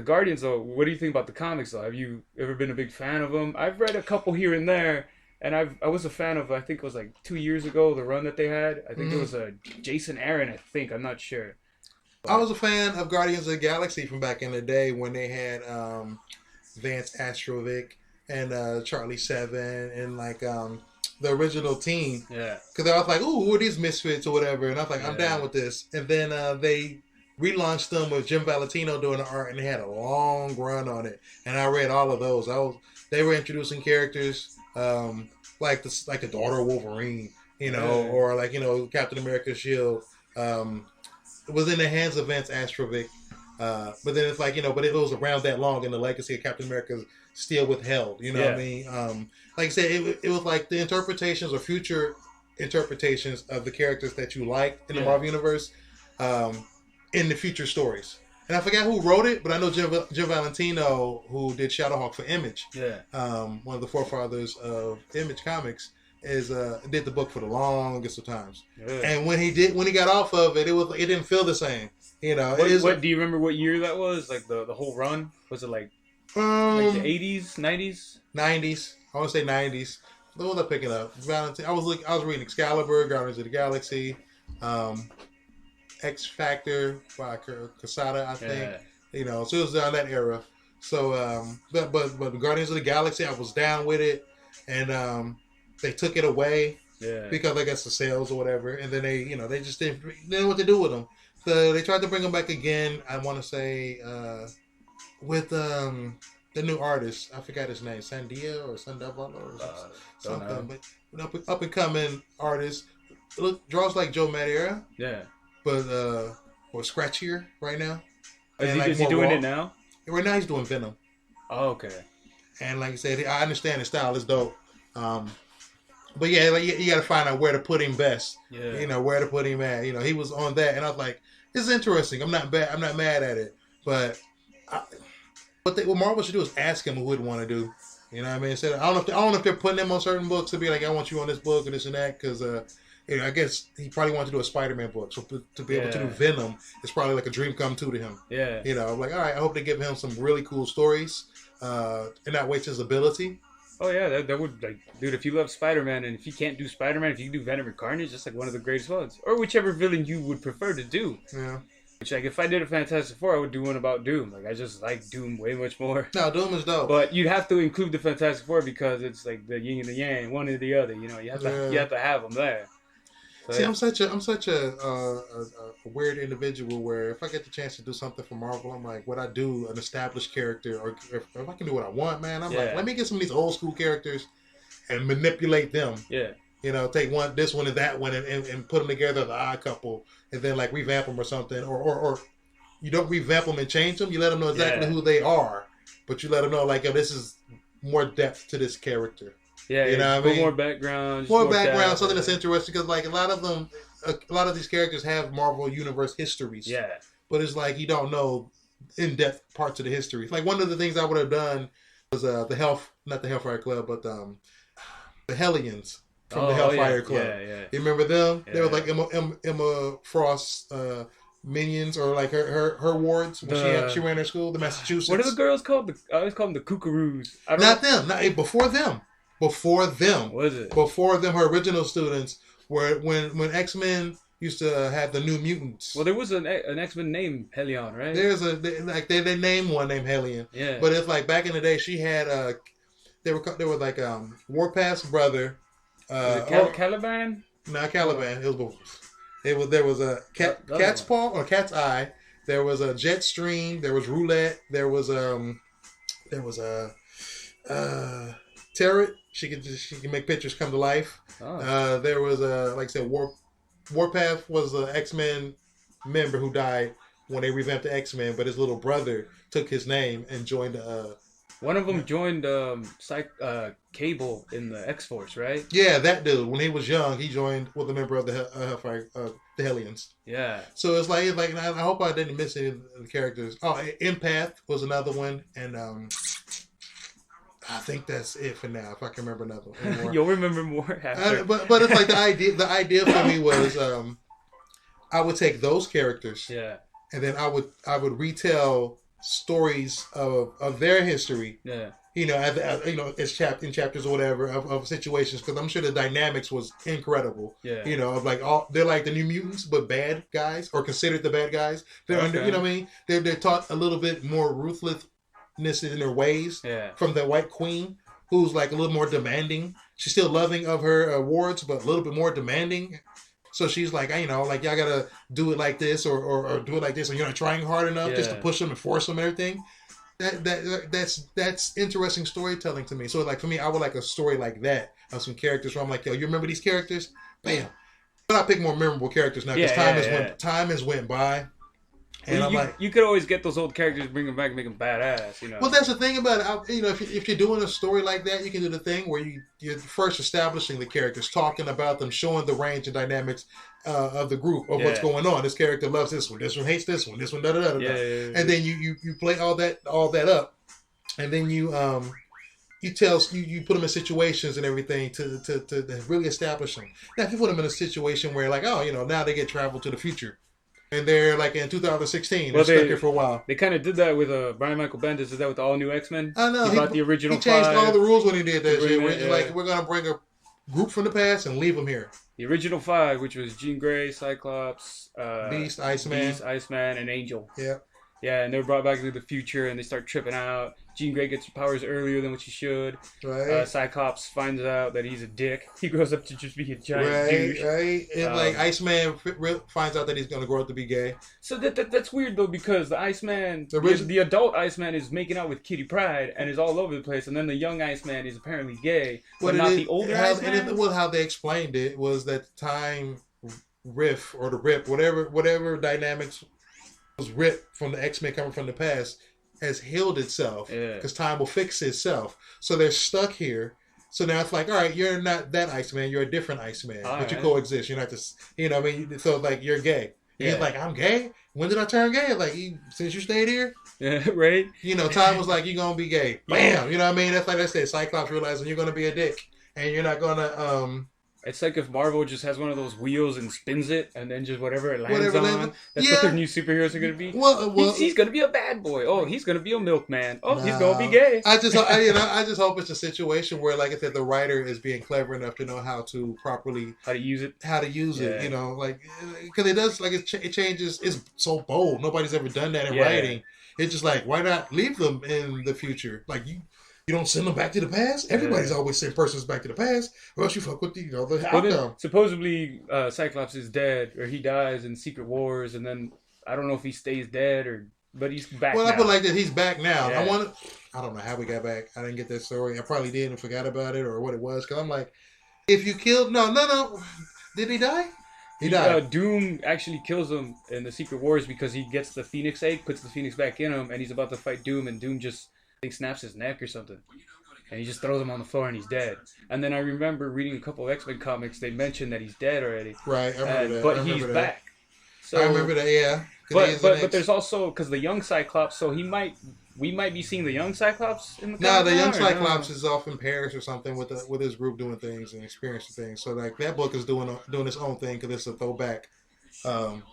Guardians, though, what do you think about the comics, though? Have you ever been a big fan of them? I've read a couple here and there, and I was a fan of, I think it was like 2 years ago, the run that they had. I think it was Jason Aaron, I think. I'm not sure. I was a fan of Guardians of the Galaxy from back in the day when they had Vance Astrovic and Charlie Seven and like the original team. Yeah. Because I was like, ooh, who are these misfits or whatever? And I was like, I'm down with this. And then they relaunched them with Jim Valentino doing the art, and they had a long run on it. And I read all of those. They were introducing characters like the daughter of Wolverine, you know, or like, you know, Captain America's shield. It was in the hands of Vance Astrovic. But then it's like, you know, but it was around that long, and the legacy of Captain America is still withheld. You know what I mean? Like I said, it was like the interpretations or future interpretations of the characters that you like in the Marvel Universe in the future stories. And I forgot who wrote it, but I know Jim Valentino, who did Shadowhawk for Image. Yeah. One of the forefathers of Image Comics did the book for the longest of times. Yeah. And when he got off of it, it didn't feel the same. You know. What do you remember? What year that was? Like the whole run? Was it like the 80s, 90s? 90s. I want to say 90s. What was I picking up? Valentine. I was reading Excalibur, Guardians of the Galaxy, X Factor by Quesada, I think. Yeah. You know, so it was down that era. So, but Guardians of the Galaxy, I was down with it, and they took it away because I guess the sales or whatever, and then they just didn't know what to do with them. So they tried to bring them back again. I want to say with the new artist, I forgot his name, Sandia or Sandoval or something, but up and coming artist. Draws like Joe Madureira. Yeah. But or scratchier right now. Is he doing it now? Right now he's doing Venom. Oh, okay. And like I said, I understand his style is dope. But yeah, like you got to find out where to put him best. Yeah. You know, where to put him at. You know, he was on that, and I was like, "This is interesting. I'm not mad at it." But what Marvel should do is ask him who would want to do. You know what I mean? Instead, I don't know if they're putting him on certain books to be like, "I want you on this book and this and that," because you know, I guess he probably wanted to do a Spider-Man book. So to be able to do Venom is probably like a dream come true to him. Yeah. You know, like, all right, I hope they give him some really cool stories and not waste his ability. Oh, yeah, that would, like, dude, if you love Spider-Man and if you can't do Spider-Man, if you can do Venom or Carnage, that's like one of the greatest ones. Or whichever villain you would prefer to do. Yeah. Which, like, if I did a Fantastic Four, I would do one about Doom. Like, I just like Doom way much more. No, Doom is dope. But you'd have to include the Fantastic Four because it's like the yin and the yang, one or the other. You know, you have to have them there. So, see, I'm such a weird individual where if I get the chance to do something for Marvel, I'm like, would I do an established character, or if I can do what I want, man, I'm like, let me get some of these old school characters and manipulate them. Yeah. You know, take this one and that one and put them together, the odd couple, and then like revamp them or something, or you don't revamp them and change them. You let them know exactly who they are, but you let them know like, yo, this is more depth to this character. Yeah, you know what I mean? More background. More background, something that's interesting, because like a lot of these characters have Marvel Universe histories. Yeah. But it's like you don't know in-depth parts of the history. Like one of the things I would have done was not the Hellfire Club, but the Hellions from the Hellfire Club. Yeah. You remember them? Yeah. They were like Emma Frost's minions, or like her wards when she ran her school, the Massachusetts. What are the girls called? I always call them the Kookaroos. Not them. Before them. Before them. What is it? Before them, her original students were when X-Men used to have the New Mutants. Well, there was an X-Men named Helion, right? They named one named Helion. Yeah. But it's like back in the day, she had they were like Warpath's brother. Caliban? No, Caliban. There was a cat's paw or cat's eye. There was a jet stream. There was roulette. There was a Tarot. She can make pictures come to life. Oh. There was like I said, Warpath was an X-Men member who died when they revamped the X-Men, but his little brother took his name and joined. One of them joined Cable in the X-Force, right? Yeah, that dude. When he was young, he joined with a member of the Hellions. Yeah. So it's like I hope I didn't miss any of the characters. Oh, Empath was another one, and I think that's it for now. If I can remember another one. You'll remember more after. But it's like the idea for me was I would take those characters, yeah, and then I would retell stories of their history. Yeah. As in chapters or whatever of situations, because I'm sure the dynamics was incredible. Yeah. Of like they're like the New Mutants, but bad guys, or considered the bad guys. They're under, you know what I mean? They're taught a little bit more ruthlessness in their ways. Yeah. From the White Queen, who's like a little more demanding. She's still loving of her awards, but a little bit more demanding. So she's like, y'all gotta do it like this, or do it like this, or you're not trying hard enough just to push them and force them and everything. That's interesting storytelling to me. So like for me, I would like a story like that of some characters where I'm like, yo, you remember these characters? Bam. But I pick more memorable characters now because time has went by. And well, you could always get those old characters, bring them back, and make them badass. Well, that's the thing about it. If you're doing a story like that, you can do the thing where you're first establishing the characters, talking about them, showing the range and dynamics of the group of what's going on. This character loves this one hates this one da da da da. And then you play all that up, and then you put them in situations and everything to really establish them. Now, if you put them in a situation where now they get traveled to the future. And they're like in 2016. They're stuck here for a while. They kind of did that with Brian Michael Bendis. Did that with the all new X-Men? I know. He brought the original. He changed 5 all the rules when he did that shit. Like we're gonna bring a group from the past and leave them here. The original 5, which was Jean Grey, Cyclops, Beast, Iceman, and Angel. Yeah. Yeah, and they're brought back into the future, and they start tripping out. Jean Grey gets her powers earlier than what she should. Right. Cyclops finds out that he's a dick. He grows up to just be a giant douche. Right. And Iceman finds out that he's going to grow up to be gay. So that's weird, though, because the Iceman, the adult Iceman is making out with Kitty Pryde and is all over the place, and then the young Iceman is apparently gay, but not the older Iceman. How they explained it was that time riff, or the rip, whatever dynamics was ripped from the X-Men coming from the past, has healed itself because time will fix itself. So they're stuck here. So now it's like, all right, you're not that Iceman, you're a different Iceman, but you coexist. You're not just, what I mean? So like you're gay. And he's like, I'm gay? When did I turn gay? Like, since you stayed here? Yeah, right? Time was like, you're going to be gay. Bam! You know what I mean? That's like I said, Cyclops realizing you're going to be a dick. And you're not going to, It's like if Marvel just has one of those wheels and spins it, and then just whatever it lands on. That's what their new superheroes are going to be. Well, he's going to be a bad boy. Oh, he's going to be a milkman. Oh, he's going to be gay. I just hope it's a situation where, like I said, the writer is being clever enough to know how to properly use it. Because it does it changes. It's so bold. Nobody's ever done that in writing. It's just like, why not leave them in the future? Like you don't send them back to the past. Everybody's always sent persons back to the past, or else you fuck with the outcome. Supposedly, Cyclops is dead, or he dies in Secret Wars, and then I don't know if he stays dead but he's back. Well, now. I put like that. He's back now. Yeah. I don't know how we got back. I didn't get that story. I probably did and forgot about it or what it was. Because I'm like, if you killed, no, did he die? He died. Doom actually kills him in the Secret Wars because he gets the Phoenix egg, puts the Phoenix back in him, and he's about to fight Doom, and Doom just snaps his neck or something, and he just throws him on the floor and he's dead. And then I remember reading a couple of X-Men comics. They mentioned that he's dead already. Right, I remember that. But he's back. So I remember that. Yeah. because he is an But there's also because the young Cyclops, so we might be seeing the young Cyclops in the No, the young comic now, or Cyclops no? is off in Paris or something with his group doing things and experiencing things. So like that book is doing its own thing because it's a throwback um,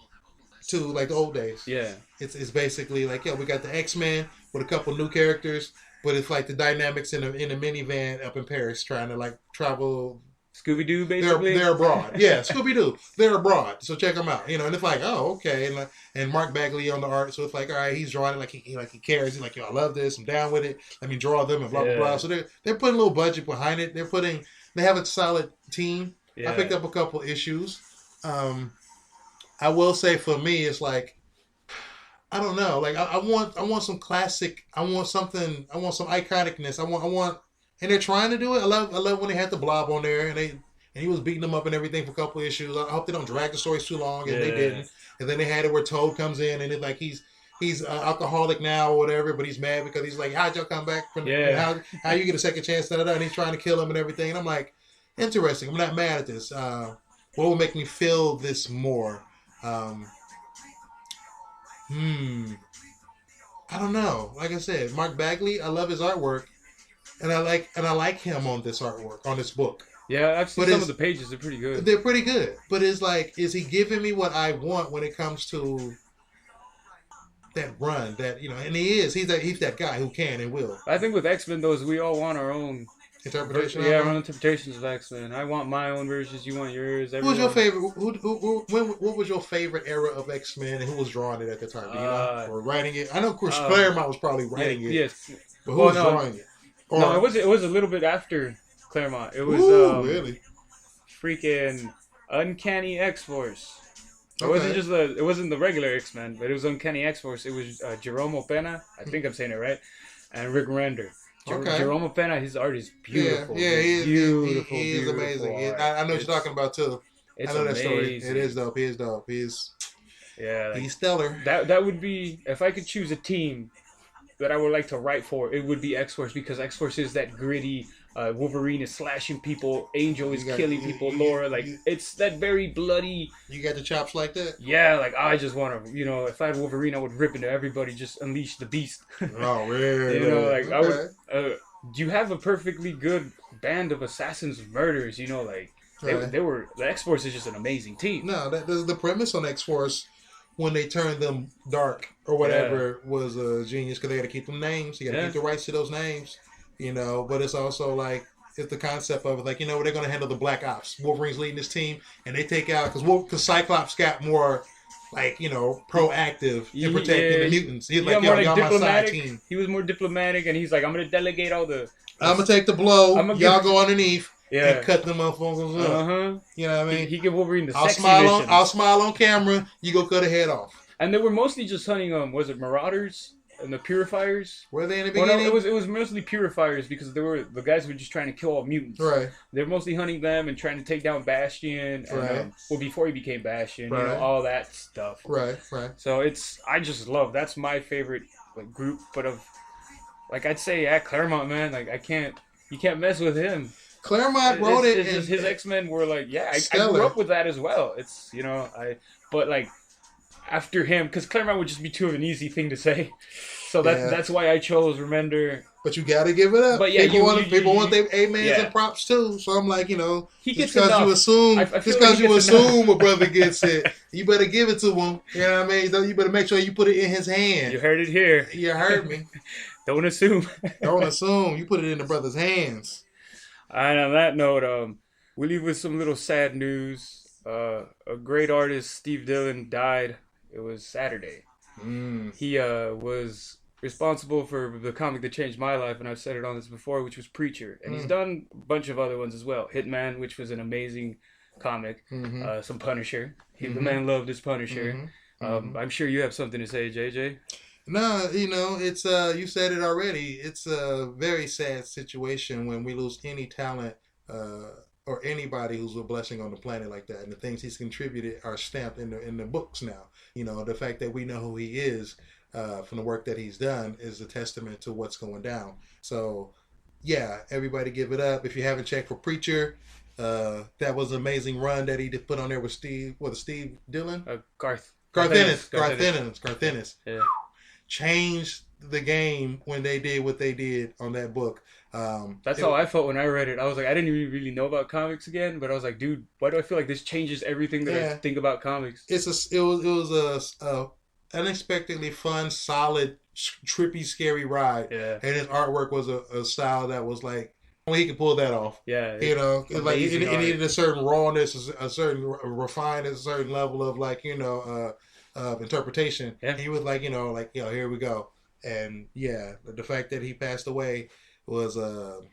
to like the old days. Yeah. It's basically like we got the X-Men with a couple new characters, but it's like the dynamics in a minivan up in Paris trying to like travel. Scooby Doo, basically. They're abroad. Yeah, Scooby Doo. They're abroad. So check them out. And it's like, oh, okay. And Mark Bagley on the art. So it's like, all right, he's drawing it like he cares. He's like, I love this. I'm down with it. Let me draw them and blah blah blah. So they're putting a little budget behind it. They have a solid team. Yeah. I picked up a couple issues. I will say for me, it's like, I don't know. Like I want some classic. I want some iconicness. I want. And they're trying to do it. I love when they had the Blob on there and he was beating them up and everything for a couple of issues. I hope they don't drag the stories too long, and they didn't. And then they had it where Toad comes in and it's like he's alcoholic now or whatever, but he's mad because he's like, how'd y'all come back from? How you get a second chance? And he's trying to kill him and everything. And I'm like, interesting. I'm not mad at this. What will make me feel this more? I don't know. Like I said, Mark Bagley, I love his artwork. And I like him on this artwork, on this book. Yeah, I've seen some of the pages. They're pretty good. They're pretty good. But it's like, is he giving me what I want when it comes to that run? That and he is. He's that guy who can and will. I think with X-Men, though, is we all want our own interpretation. Yeah, our own interpretations of X-Men. I want my own versions. You want yours. Who was your favorite? What was your favorite era of X-Men, and who was drawing it at the time? Do you know, or writing it? I know Chris Claremont was probably writing it. Yes, but who was drawing it? No, it was a little bit after Claremont. It was really freaking Uncanny X-Force. It wasn't the regular X-Men, but it was Uncanny X-Force. It was Jerome Pena, I think I'm saying it right, and Rick Render. Jerome Pena, his art is beautiful. Yeah, he is beautiful. He is beautiful amazing. I know what you're talking about too. I know that story. It is dope. He is dope. He's stellar. That would be, if I could choose a team that I would like to write for, it would be X-Force, because X-Force is that gritty. Wolverine is slashing people. Angel is killing people. Laura, it's that very bloody. You got the chops like that? Yeah, I just want to, if I had Wolverine, I would rip into everybody, just unleash the beast. Oh, really? I would. You have a perfectly good band of assassins, murderers. They were the X-Force is just an amazing team. No, the premise on X-Force, when they turned them dark or whatever, was a genius, because they got to keep them names. You got to keep the rights to those names. But it's also it's the concept of it, they're going to handle the Black Ops. Wolverine's leading this team, and they take out, because Cyclops got more, proactive in protecting the mutants. He's like, y'all my side team. He was more diplomatic, and he's like, I'm going to delegate all the... I'm going to take the blow, y'all go underneath, and cut them motherfuckers up. Uh-huh. You know what I mean? He gave Wolverine the sexy mission. I'll smile on camera, you go cut a head off. And they were mostly just hunting, was it Marauders? And the Purifiers? Were they in the beginning? No, it was mostly Purifiers, because the guys were just trying to kill all mutants. Right. They were mostly hunting them and trying to take down Bastion. And, before he became Bastion, all that stuff. Right. So I just love, that's my favorite group. But I'd say Claremont, man, you can't mess with him. Claremont wrote it. His X-Men were I grew up with that as well. It's after him, because Claremont would just be too of an easy thing to say. So that's why I chose Remender. But you got to give it up. But yeah, people want their amens and props too. So I'm like, he gets because enough. you assume, a brother gets it, you better give it to him. You know what I mean? You better make sure you put it in his hand. You heard it here. You heard me. Don't assume. Don't assume. You put it in the brother's hands. And on that note, we leave with some little sad news. A great artist, Steve Dillon, died. It was Saturday. He was responsible for the comic that changed my life, and I've said it on this before, which was Preacher. And he's done a bunch of other ones as well. Hitman, which was an amazing comic. Some Punisher. The man loved his Punisher. I'm sure you have something to say, JJ. No, it's you said it already. It's a very sad situation when we lose any talent or anybody who's a blessing on the planet like that. And the things he's contributed are stamped in the books now. The fact that we know who he is from the work that he's done is a testament to what's going down. So, yeah, everybody give it up. If you haven't checked for Preacher, that was an amazing run that he put on there with Steve Dillon? Garth. Garth Ennis. Yeah. Changed the game when they did what they did on that book. That's how I felt when I read it. I was like, I didn't even really know about comics again, but I was like, dude, why do I feel like this changes everything that I think about comics? It was a unexpectedly fun, solid, trippy, scary ride. Yeah. And his artwork was a style that was like, well, he could pull that off. Yeah. You know, like it needed a certain rawness, a certain refinement, a certain level of like, you know, of interpretation. Yeah. And he was like, you know, here we go. And yeah, the fact that he passed away was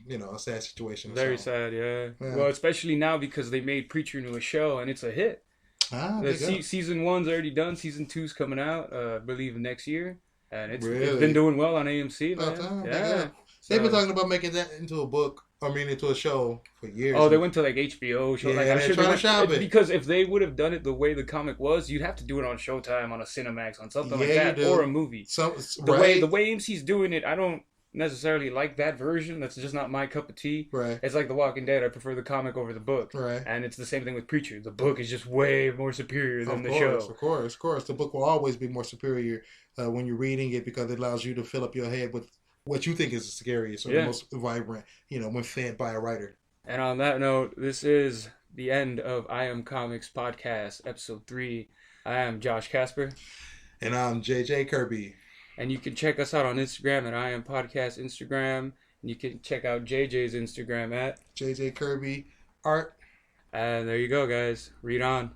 you know, a sad situation. Very sad, yeah. Well, especially now because they made Preacher into a show and it's a hit. Season 1's already done. Season 2's coming out, I believe next year, and it's been doing well on AMC. Man. Yeah. They've been talking about making that into a book. I mean, into a show for years. Oh, they went to like HBO show. Yeah, like, I'm they're trying to shop it. Because if they would have done it the way the comic was, you'd have to do it on Showtime, on a Cinemax, on something like that, or a movie. The way AMC's doing it, I don't necessarily like that version. That's just not my cup of tea. Right. It's like The Walking Dead. I prefer the comic over the book. Right. And it's the same thing with Preacher. The book is just way more superior than the show. Of course. The book will always be more superior when you're reading it because it allows you to fill up your head with what you think is the scariest or the most vibrant, you know, when fed by a writer. And on that note, this is the end of I Am Comics Podcast, Episode 3. I am Josh Casper. And I'm JJ Kirby. And you can check us out on Instagram at I Am Podcast Instagram. And you can check out JJ's Instagram at JJ Kirby Art. And there you go, guys. Read on.